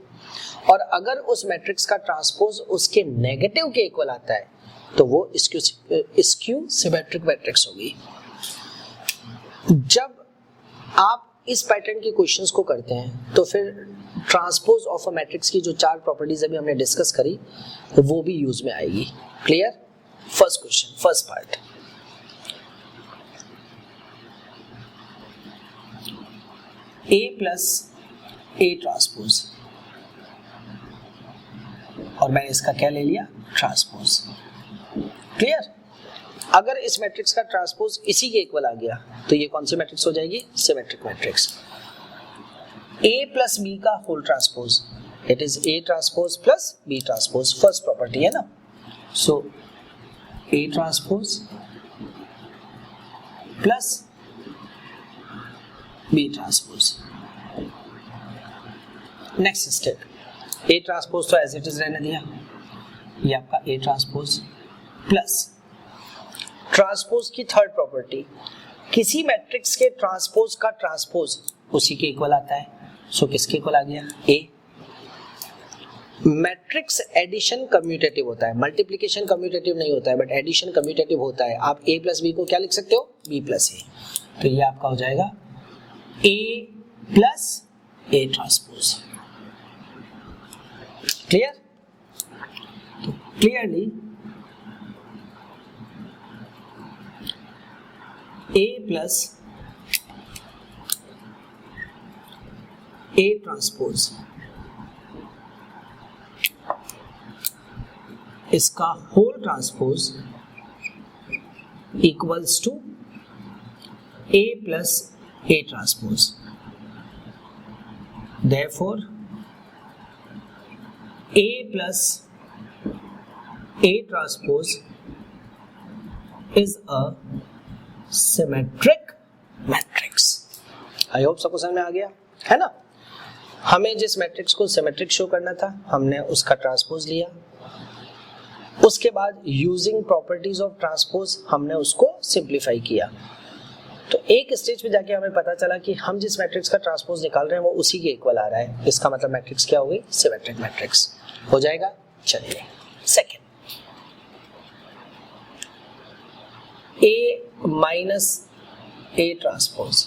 और अगर उस मैट्रिक्स का ट्रांसपोज उसके नेगेटिव के इक्वल आता है तो वो स्क्यू सिमेट्रिक मैट्रिक्स होगी. जब आप इस पैटर्न के क्वेश्चंस को करते हैं तो फिर ट्रांसपोज ऑफ अ मैट्रिक्स की जो 4 प्रॉपर्टीज अभी हमने डिस्कस करी वो भी यूज में आएगी. Clear? First question, first part. A plus A transpose, और मैंने इसका क्या ले लिया? ट्रांसपोज. क्लियर? अगर इस मैट्रिक्स का ट्रांसपोज इसी के इक्वल आ गया तो ये कौन सी मैट्रिक्स हो जाएगी? Symmetric matrix. A plus B का whole transpose, it is A transpose plus B transpose. First property है ना. So A transpose plus B transpose. Next step, A transpose तो एज इट इज रहने दिया, ये आपका A ट्रांसपोज प्लस ट्रांसपोज की थर्ड प्रॉपर्टी, किसी मैट्रिक्स के ट्रांसपोज का ट्रांसपोज उसी के इक्वल आता है. सो किसके इक्वल आ गया? A. मैट्रिक्स एडिशन कम्यूटेटिव होता है, मल्टीप्लिकेशन कम्यूटेटिव नहीं होता है, बट एडिशन कम्यूटेटिव होता है. आप A प्लस B को क्या लिख सकते हो? B plus A. तो ये आपका हो जाएगा A plus A transpose. Clear? तो clearly A plus A transpose, इसका whole transpose equals to A plus A transpose. Therefore A plus A transpose is a symmetric matrix. I hope सबको समझ में आ गया है ना. हमें जिस मैट्रिक्स को सिमेट्रिक शो करना था हमने उसका ट्रांसपोज लिया, उसके बाद यूजिंग प्रॉपर्टीज ऑफ ट्रांसपोज हमने उसको सिंप्लीफाई किया. तो एक स्टेज पे जाके हमें पता चला कि हम जिस मैट्रिक्स का ट्रांसपोज निकाल रहे हैं वो उसी के इक्वल आ रहा है. इसका मतलब मैट्रिक्स क्या हो गई? सिमेट्रिक मैट्रिक्स हो जाएगा. चलिए second, A minus A transpose.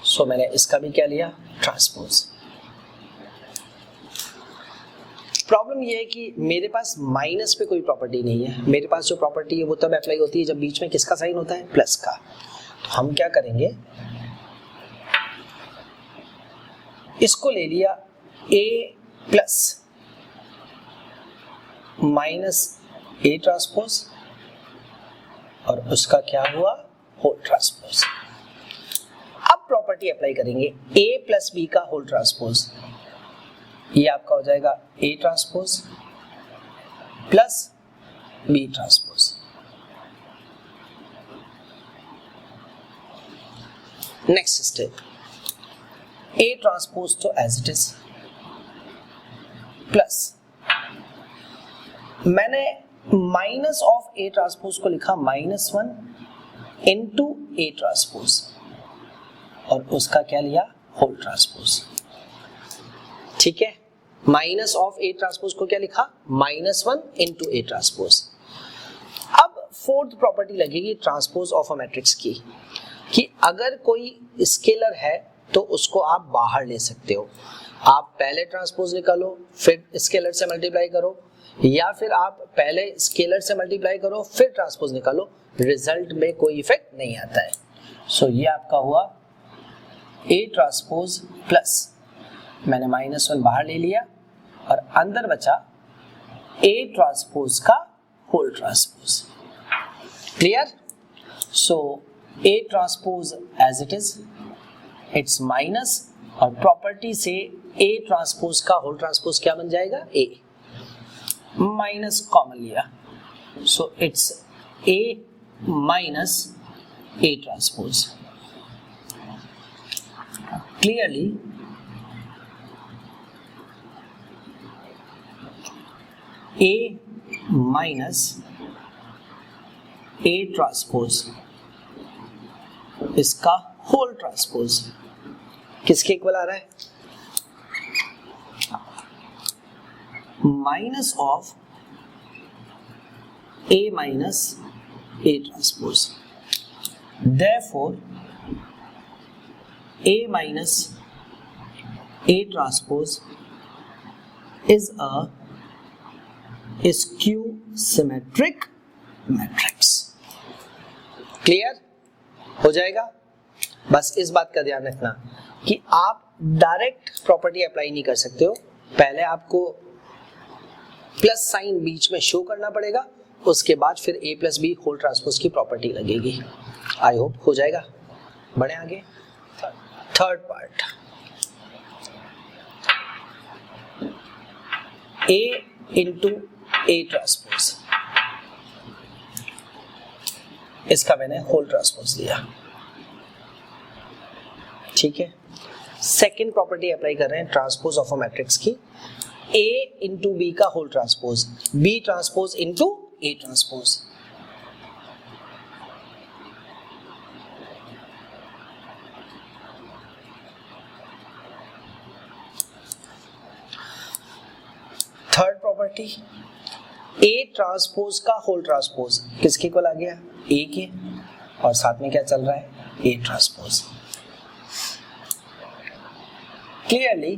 So मैंने इसका भी क्या लिया? ट्रांसपोज. प्रॉब्लम ये है कि मेरे पास माइनस पे कोई प्रॉपर्टी नहीं है. मेरे पास जो प्रॉपर्टी है वो तब अप्लाई होती है जब बीच में किसका साइन होता है? प्लस का. तो हम क्या करेंगे, इसको ले लिया A plus minus A transpose और उसका क्या हुआ? Whole transpose. अब प्रॉपर्टी अप्लाई करेंगे A प्लस B का होल ट्रांसपोज, ये आपका हो जाएगा A transpose plus B transpose. Next step, A transpose तो एज इट इज प्लस मैंने माइनस ऑफ A ट्रांसपोज को लिखा -1 इंटू A ट्रांसपोज और उसका क्या लिया? Whole transpose. ठीक है, माइनस ऑफ A ट्रांसपोज को क्या लिखा? -1 into A transpose. Fourth property लगेगी ट्रांसपोज ऑफ अ मैट्रिक्स की, कि अगर कोई स्केलर है तो उसको आप बाहर ले सकते हो। आप पहले ट्रांसपोज निकालो फिर स्केलर से मल्टीप्लाई करो, या फिर आप पहले स्केलर से मल्टीप्लाई करो फिर ट्रांसपोज निकालो, रिजल्ट में कोई इफेक्ट नहीं आता है। सो ये आपका हुआ A ट्रांसपोज प्लस, मैंने -1 बाहर ले लिया और अंदर बचा A ट्रांसपोज का whole transpose. Clear? So A transpose as it is, it's minus, और प्रॉपर्टी से A ट्रांसपोज का होल ट्रांसपोज क्या बन जाएगा? A, माइनस कॉमन लिया, so it's A minus A transpose. Clearly A minus A transpose इसका होल ट्रांसपोज किसके इक्वल आ रहा है? Minus of A minus A transpose. Therefore A minus A transpose is a skew symmetric matrix। Clear हो जाएगा? बस इस बात का ध्यान रखना कि आप डायरेक्ट प्रॉपर्टी अप्लाई नहीं कर सकते हो, पहले आपको प्लस साइन बीच में शो करना पड़ेगा, उसके बाद फिर A plus B whole transpose की प्रॉपर्टी लगेगी। आई होप हो जाएगा। बढ़े आगे, third part, A into A transpose, इसका मैंने होल ट्रांसपोज लिया। ठीक है, सेकेंड प्रॉपर्टी अप्लाई कर रहे हैं ट्रांसपोज ऑफ अ मैट्रिक्स की, A इंटू बी का whole transpose, B transpose into A transpose. Third property, A transpose का होल ट्रांसपोज किसके इक्वल आ गया? A के, और साथ में क्या चल रहा है? A transpose. Clearly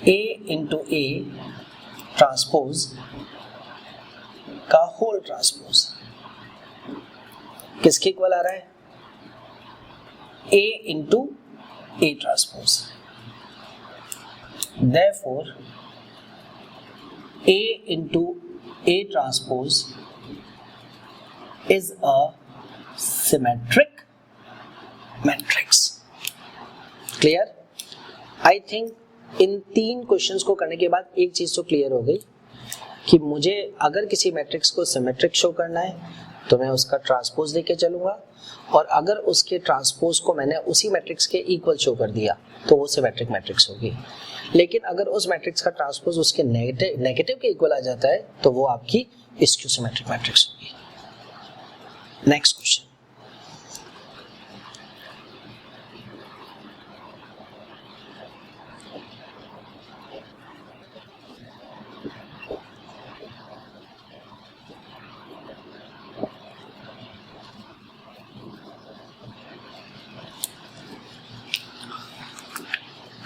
A into A transpose का होल ट्रांसपोज किसके इक्वल आ रहा है? A into A transpose. Therefore A into A transpose is a symmetric matrix। Clear? I think in 3 questions को करने के बाद एक चीज तो क्लियर हो गई कि मुझे अगर किसी मैट्रिक्स को सिमेट्रिक शो करना है तो मैं उसका ट्रांसपोज लेके चलूंगा, और अगर उसके ट्रांसपोज को मैंने उसी मैट्रिक्स के इक्वल शो कर दिया तो वो सिमेट्रिक मैट्रिक्स होगी। लेकिन अगर उस मैट्रिक्स का ट्रांसपोज उसके नेगेटिव के इक्वल आ जाता है तो वो आपकी स्क्यू सिमेट्रिक मैट्रिक्स होगी। Next question,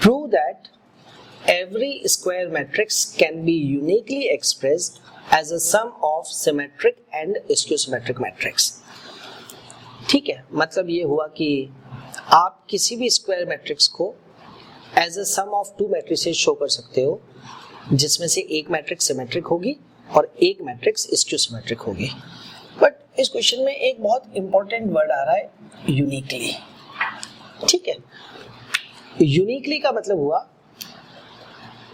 prove that every square matrix can be uniquely expressed as a sum of symmetric and skew symmetric matrix। ठीक है, मतलब ये हुआ कि आप किसी भी स्क्वायर मैट्रिक्स को as a sum of 2 matrices show कर सकते हो, जिसमें से एक मैट्रिक्स सिमेट्रिक होगी और एक मैट्रिक्स स्क्यू सिमेट्रिक होगी। बट इस क्वेश्चन में एक बहुत इंपॉर्टेंट वर्ड आ रहा है, यूनिकली। ठीक है, यूनिकली का मतलब हुआ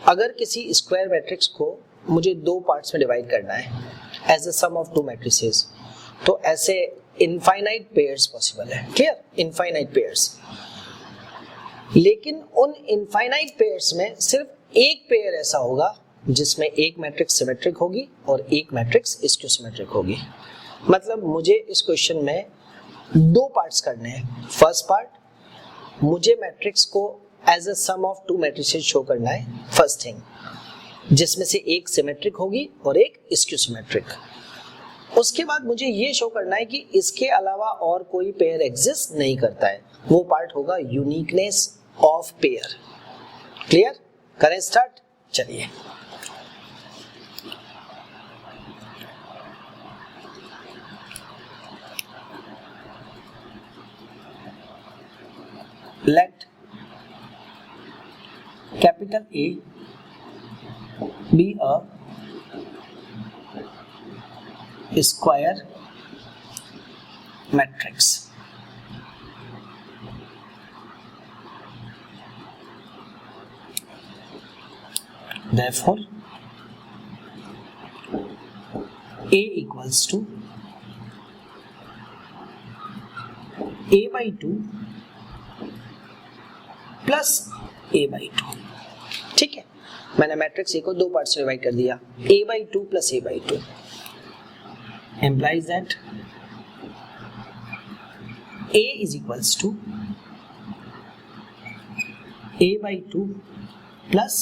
अगर किसी स्क्वायर मैट्रिक्स को मुझे 2 पार्ट्स में डिवाइड करना है as a sum of 2 matrices, तो ऐसे इनफाइनाइट पेयर्स पॉसिबल है। क्लियर? Infinite pairs. लेकिन उन इनफाइनाइट पेयर्स में सिर्फ एक पेयर ऐसा होगा जिसमें एक मैट्रिक्स सिमेट्रिक होगी और एक मैट्रिक्स स्क्यू सिमेट्रिक होगी। मतलब मुझे इस क्वेश्चन में 2 पार्ट्स करने हैं। फर्स्ट पार्ट, मुझे मैट्रिक्स को as a sum of two matrices show करना है फर्स्ट थिंग, जिसमें से एक सिमेट्रिक होगी और एक स्क्यू सिमेट्रिक। उसके बाद मुझे ये शो करना है कि इसके अलावा और कोई पेयर एग्जिस्ट नहीं करता है, वो पार्ट होगा यूनिकनेस ऑफ पेयर। क्लियर? करें स्टार्ट? चलिए। Let capital A be a square matrix. Therefore, A equals to A by 2 plus A by 2। ठीक है, मैंने मैट्रिक्स ए को दो पार्ट्स में डिवाइड कर दिया, A by 2 plus A by 2 implies that A is equals to A by 2 plus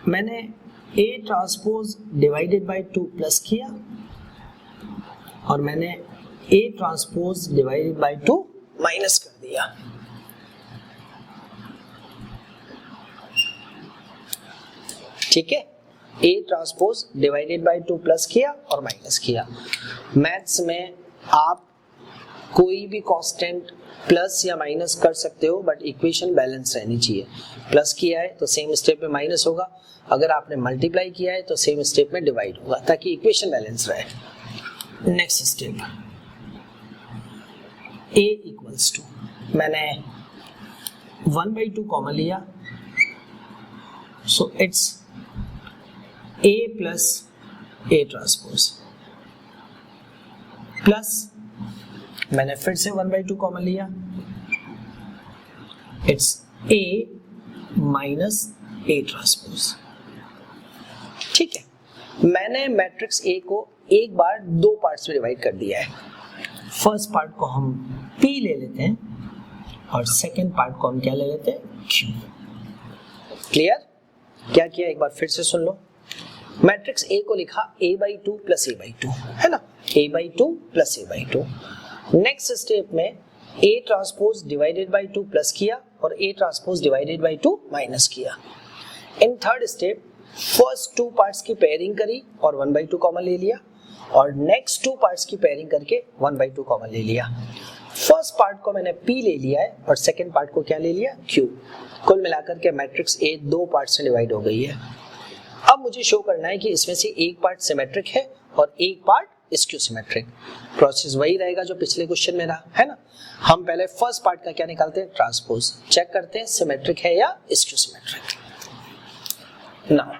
मैंने A transpose divided by 2 plus किया और मैंने A transpose divided by 2 minus कर दिया। ठीक है, A transpose divided by 2 plus किया और माइनस किया। मैथ्स में आप कोई भी कांस्टेंट प्लस या माइनस कर सकते हो, बट इक्वेशन बैलेंस रहनी चाहिए। प्लस किया है तो सेम स्टेप में माइनस होगा, अगर आपने मल्टीप्लाई किया है तो सेम स्टेप में डिवाइड होगा, ताकि इक्वेशन बैलेंस रहे। Next step, A equals to, मैंने 1/2 कॉमन लिया, so it's A plus A transpose plus मैंने फिर से 1/2 कॉमन लिया, it's A minus A transpose. ठीक है, मैंने मैट्रिक्स A को एक बार दो पार्ट्स में डिवाइड कर दिया है। फर्स्ट पार्ट को हम P ले लेते हैं और सेकेंड पार्ट को हम क्या ले लेते हैं, Q। क्लियर? क्या किया एक बार फिर से सुन लो। मैट्रिक्स A को लिखा A by 2 plus A by 2, है ना, A by 2 plus A by 2। Next step में A transpose divided by 2 plus किया और A transpose divided by 2 minus किया। In third step first two parts की पेयरिंग करी और 1/2 कॉमन ले लिया, और नेक्स्ट टू पार्ट्स की पेयरिंग करके 1/2 कॉमन ले लिया। फर्स्ट पार्ट को मैंने P ले लिया है और सेकेंड पार्ट को क्या ले लिया, Q। कुल मिलाकर के मैट्रिक्स A दो पार्ट्स में डिवाइड हो गई है। अब मुझे शो करना है कि इसमें से एक पार्ट सिमेट्रिक है और एक पार्ट स्क्यू सिमेट्रिक। प्रोसेस वही रहेगा जो पिछले क्वेश्चन में रहा, है ना। हम पहले फर्स्ट पार्ट का क्या निकालते हैं, ट्रांसपोज, चेक करते हैं सिमेट्रिक है या skew symmetric. Now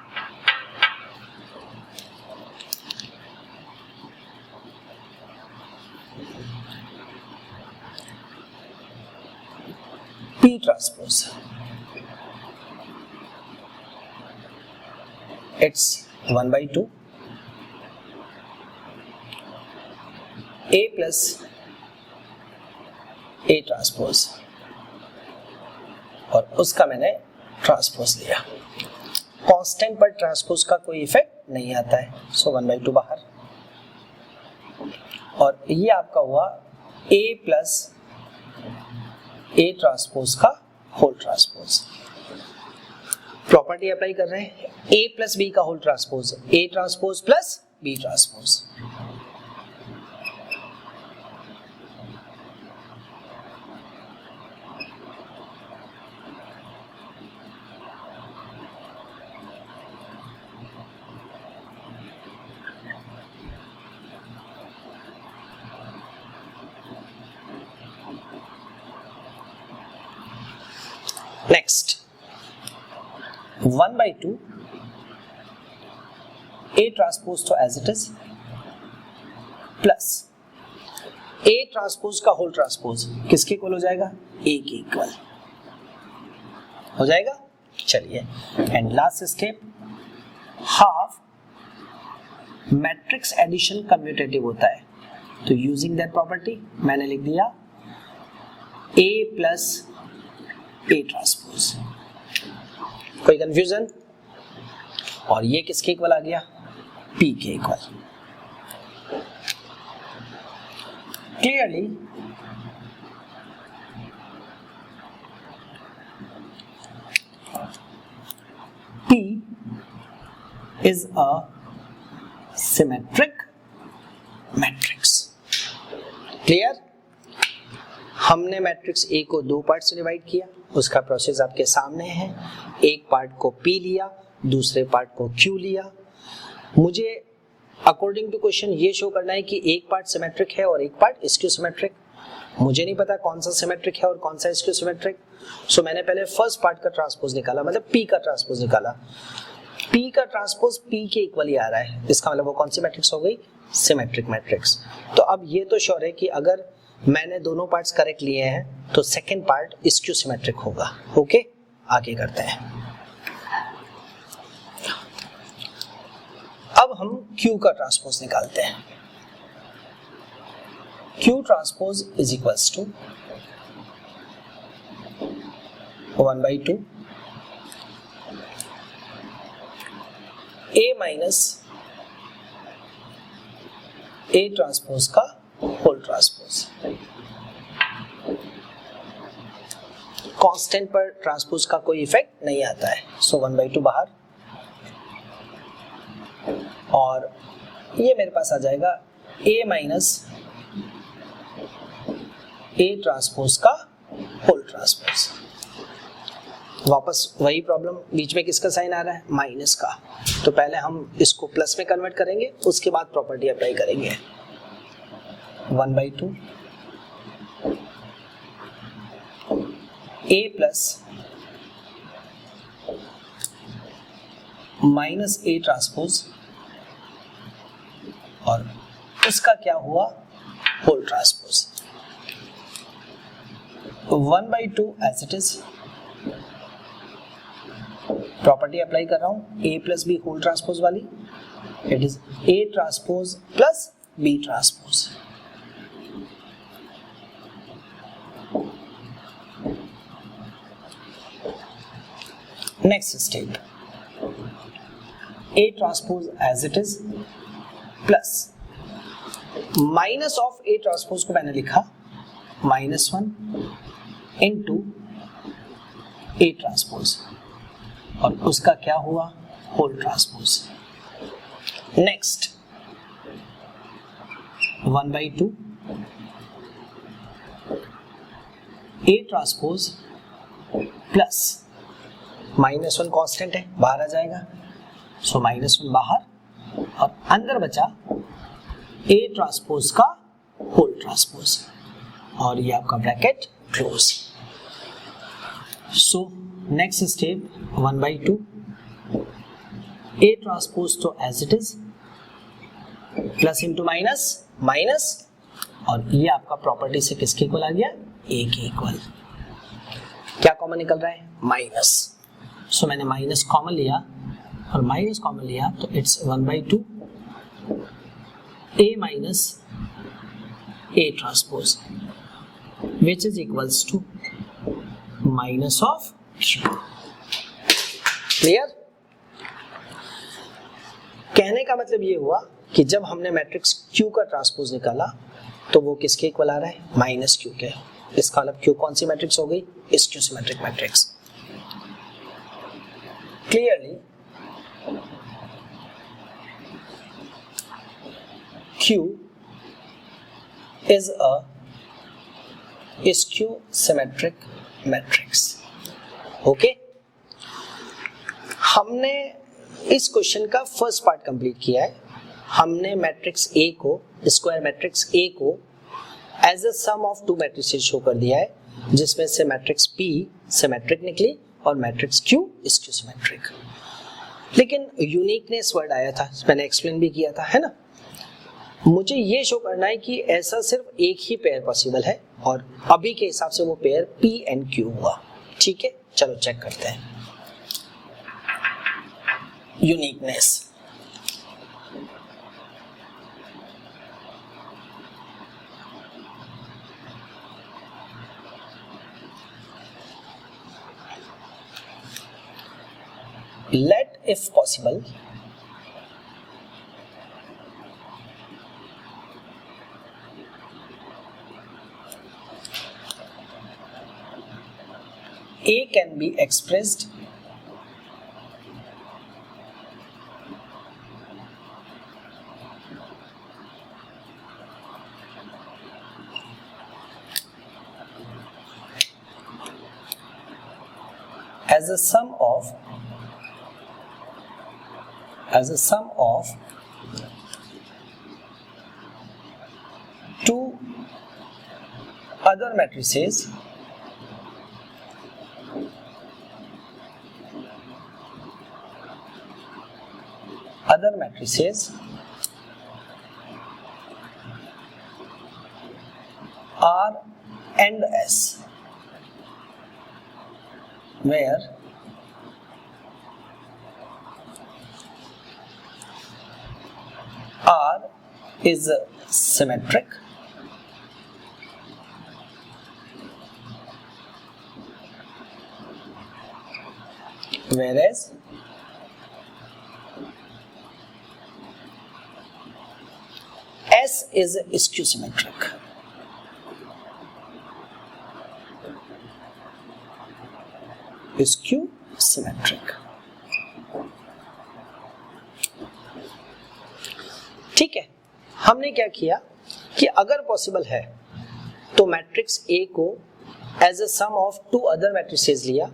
P transpose, it's 1/2 A plus A transpose, और उसका मैंने ट्रांसपोज लिया। कांस्टेंट पर ट्रांसपोज का कोई इफेक्ट नहीं आता है, सो 1/2 बाहर, और ये आपका हुआ A प्लस A ट्रांसपोज का होल ट्रांसपोज। प्रॉपर्टी अप्लाई कर रहे हैं, A प्लस बी का whole transpose, A transpose plus B transpose. Next 1/2 A transpose तो as it is plus A transpose का होल ट्रांसपोज किसके इक्वल हो जाएगा, A के इक्वल हो जाएगा। चलिए, and last step, half matrix addition commutative होता है, तो यूजिंग दैट प्रॉपर्टी मैंने लिख दिया A प्लस ए ट्रांसपोज। कोई कंफ्यूजन? और ये किसके इक्वल आ गया? पी के equal. Clearly P is a symmetric matrix। Clear? हमने मैट्रिक्स ए को दो पार्ट से डिवाइड किया, उसका प्रोसेस आपके सामने है। एक पार्ट को P लिया, दूसरे पार्ट को Q लिया। मुझे अकॉर्डिंग टू क्वेश्चन ये शो करना है कि एक पार्ट सिमेट्रिक है और एक पार्ट स्क्यू सिमेट्रिक। मुझे नहीं पता कौन सा सिमेट्रिक है और कौन सा स्क्यू सिमेट्रिक, सो मैंने पहले फर्स्ट पार्ट का ट्रांसपोज निकाला, मतलब P का ट्रांसपोज निकाला। P का ट्रांसपोज P के इक्वल ही आ रहा है, इसका मतलब वो कौन सी मैट्रिक्स हो गई? Symmetric matrix. तो अब ये तो श्योर है कि अगर मैंने दोनों पार्ट्स करेक्ट लिए हैं तो सेकंड पार्ट स्क्यू सिमेट्रिक होगा। ओके, आगे करते हैं। अब हम Q का ट्रांसपोज निकालते हैं। Q transpose is equals to 1/2 A minus A transpose का होल ट्रांसपोज। कांस्टेंट पर ट्रांसपोज का कोई इफेक्ट नहीं आता है, सो 1/2 बाहर, और ये मेरे पास आ जाएगा A माइनस A ट्रांसपोज का होल ट्रांसपोज। वापस वही प्रॉब्लम, बीच में किसका साइन आ रहा है? माइनस का। तो पहले हम इसको प्लस में कन्वर्ट करेंगे, उसके बाद प्रॉपर्टी अप्लाई करेंगे। 1/2 A plus minus A transpose, और उसका क्या हुआ? Whole transpose. 1/2 as it is, property apply कर रहा हूं A plus B whole transpose वाली, it is A transpose plus B transpose. Next step, A transpose as it is plus minus of A transpose को मैंने लिखा -1 इंटू A ट्रांसपोज, और उसका क्या हुआ? Whole transpose. Next 1/2 A transpose plus -1 constant है, बाहर आ जाएगा, सो -1 बाहर, और अंदर बचा A ट्रांसपोज का होल ट्रांसपोज, और ये आपका bracket close. So next step 1/2 A transpose तो as it is, plus into minus minus, और ये आपका प्रॉपर्टी से किसके इक्वल आ गया? A के इक्वल। क्या कॉमन निकल रहा है? माइनस। सो मैंने माइनस कॉमन लिया, और माइनस कॉमन लिया तो it's 1/2 A minus A transpose which is equals to minus of Q। Clear? कहने का मतलब ये हुआ कि जब हमने मैट्रिक्स Q का ट्रांसपोज निकाला तो वो किसके इक्वल आ रहा है? -Q के। इसका मतलब Q कौन सी मैट्रिक्स हो गई? Skew symmetric matrix. Clearly Q is a skew symmetric matrix। Okay, हमने इस क्वेश्चन का फर्स्ट पार्ट कंप्लीट किया है। हमने मैट्रिक्स A को, स्क्वायर मैट्रिक्स A को as a sum of two matrices show कर दिया है, जिसमें से मैट्रिक्स P सिमेट्रिक निकली और मैट्रिक्स Q स्क्यू सिमेट्रिक। लेकिन यूनिकनेस वर्ड आया था, मैंने एक्सप्लेन भी किया था, है ना। मुझे ये शो करना है कि ऐसा सिर्फ एक ही पेयर पॉसिबल है, और अभी के हिसाब से वो पेयर P एंड Q हुआ। ठीक है, चलो चेक करते हैं uniqueness. let if possible A can be expressed as a sum of two other matrices R and S, where R is symmetric whereas S is skew symmetric. Skew symmetric. ठीक है, हमने क्या किया कि अगर पॉसिबल है तो मैट्रिक्स A को as a sum of two other matrices लिया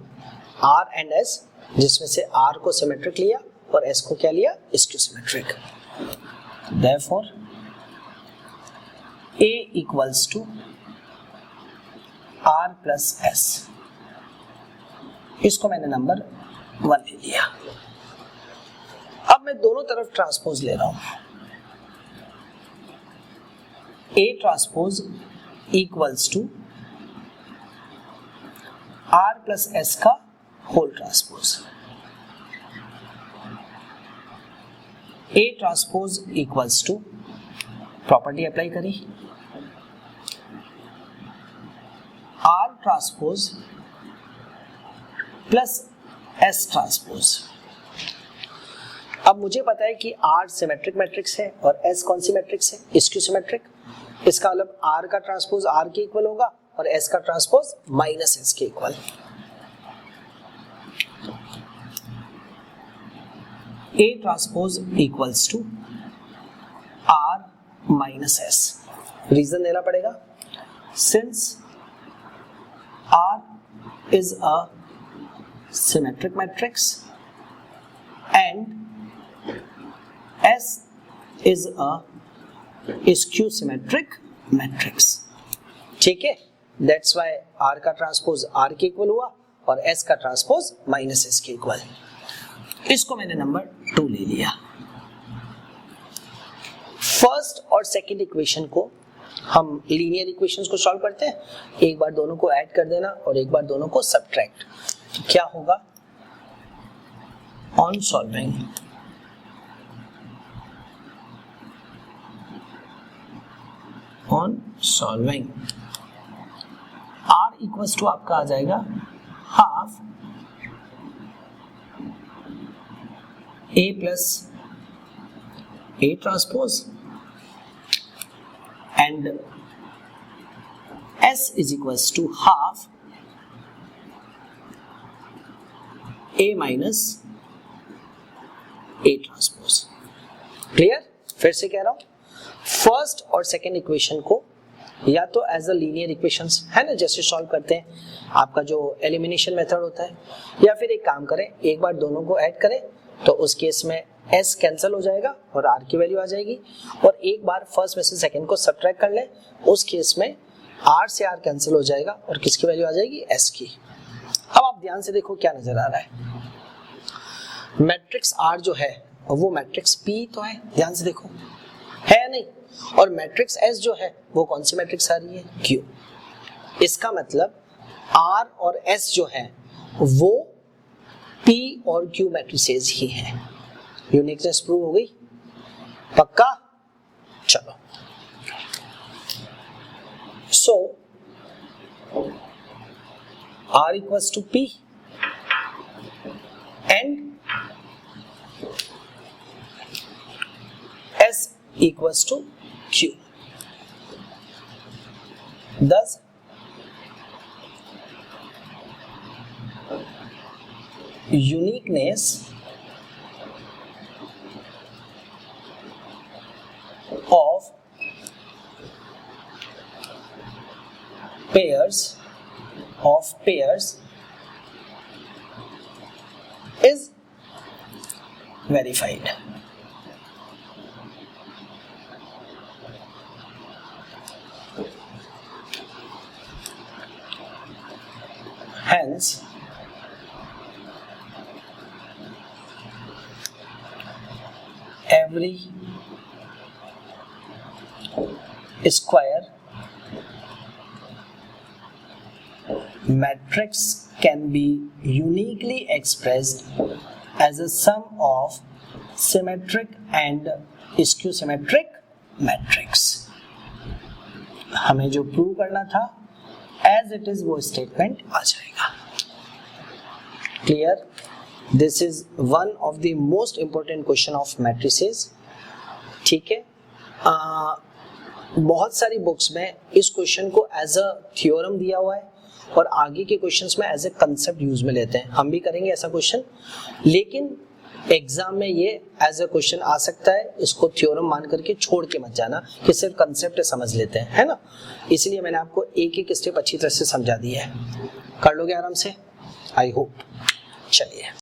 R एंड S, जिसमें से R को सिमेट्रिक लिया और S को क्या लिया, skew symmetric. Therefore A equals to R plus S. इसको मैंने नंबर 1 ले लिया. अब मैं दोनों तरफ ट्रांसपोज ले रहा हूं. A transpose equals to R plus S का whole transpose. A transpose equals to, property apply करी, R transpose plus S transpose. अब मुझे पता है कि R सिमेट्रिक मैट्रिक्स है और S कौन सी मैट्रिक्स है, स्क्यू सिमेट्रिक. इसका मतलब R का ट्रांसपोज R के इक्वल होगा और S का ट्रांसपोज माइनस S के equal. A transpose equals to R minus S. Reason देना पड़ेगा. Since R is a symmetric matrix and S is a skew symmetric matrix. ठीक है, that's why R का ट्रांसपोज R के इक्वल हुआ और S का ट्रांसपोज माइनस S के इक्वल. इसको मैंने नंबर 2 ले लिया. फर्स्ट और सेकंड इक्वेशन को हम लीनियर इक्वेशंस को सॉल्व करते हैं. एक बार दोनों को ऐड कर देना और एक बार दोनों को सब्ट्रैक्ट. तो क्या होगा, on solving R equals to आपका आ जाएगा half A plus A transpose and S is equals to half A minus A transpose. Clear? फिर से कह रहा हूं, फर्स्ट और सेकेंड इक्वेशन को या तो एज अ लीनियर इक्वेशंस है ना, जैसे सॉल्व करते हैं आपका जो एलिमिनेशन मेथड होता है, या फिर एक काम करें, एक बार दोनों को ऐड करें तो उस केस में S कैंसिल हो जाएगा और R की वैल्यू आ जाएगी, और एक बार फर्स्ट में से सेकंड को सब्ट्रैक्ट कर लें, उस केस में R से R कैंसिल हो जाएगा और किसकी वैल्यू आ जाएगी, S की. अब आप ध्यान से देखो क्या नजर आ रहा है. मैट्रिक्स R जो है वो मैट्रिक्स P तो है, ध्यान से देखो, है या नहीं, और मैट्रिक्स S जो है वो कौन सी मैट्रिक्स आ रही है, Q. इसका मतलब R और S जो है वो P और Q मैट्रिसेस ही हैं. यूनिकनेस प्रूव हो गई, पक्का. चलो, so R equals to P and S equals to Q. Thus, uniqueness of pairs is verified. Hence, every square matrix can be uniquely expressed as a sum of symmetric and skew symmetric matrix. हमें जो प्रूव करना था एज इट इज वो स्टेटमेंट आ जाएगा. Clear? This is one of the most important question of matrices. ठीक है. बहुत सारी बुक्स में इस क्वेश्चन को एज अ थ्योरम दिया हुआ है और आगे के क्वेश्चंस में एज ए कंसेप्ट यूज में लेते हैं. हम भी करेंगे ऐसा क्वेश्चन, लेकिन एग्जाम में ये एज अ क्वेश्चन आ सकता है. इसको थ्योरम मान करके छोड़ के मत जाना कि सिर्फ कंसेप्ट समझ लेते हैं, है ना. इसलिए मैंने आपको एक एक स्टेप अच्छी तरह से समझा दिया है. कर लोगे आराम से, आई होप. चलिए.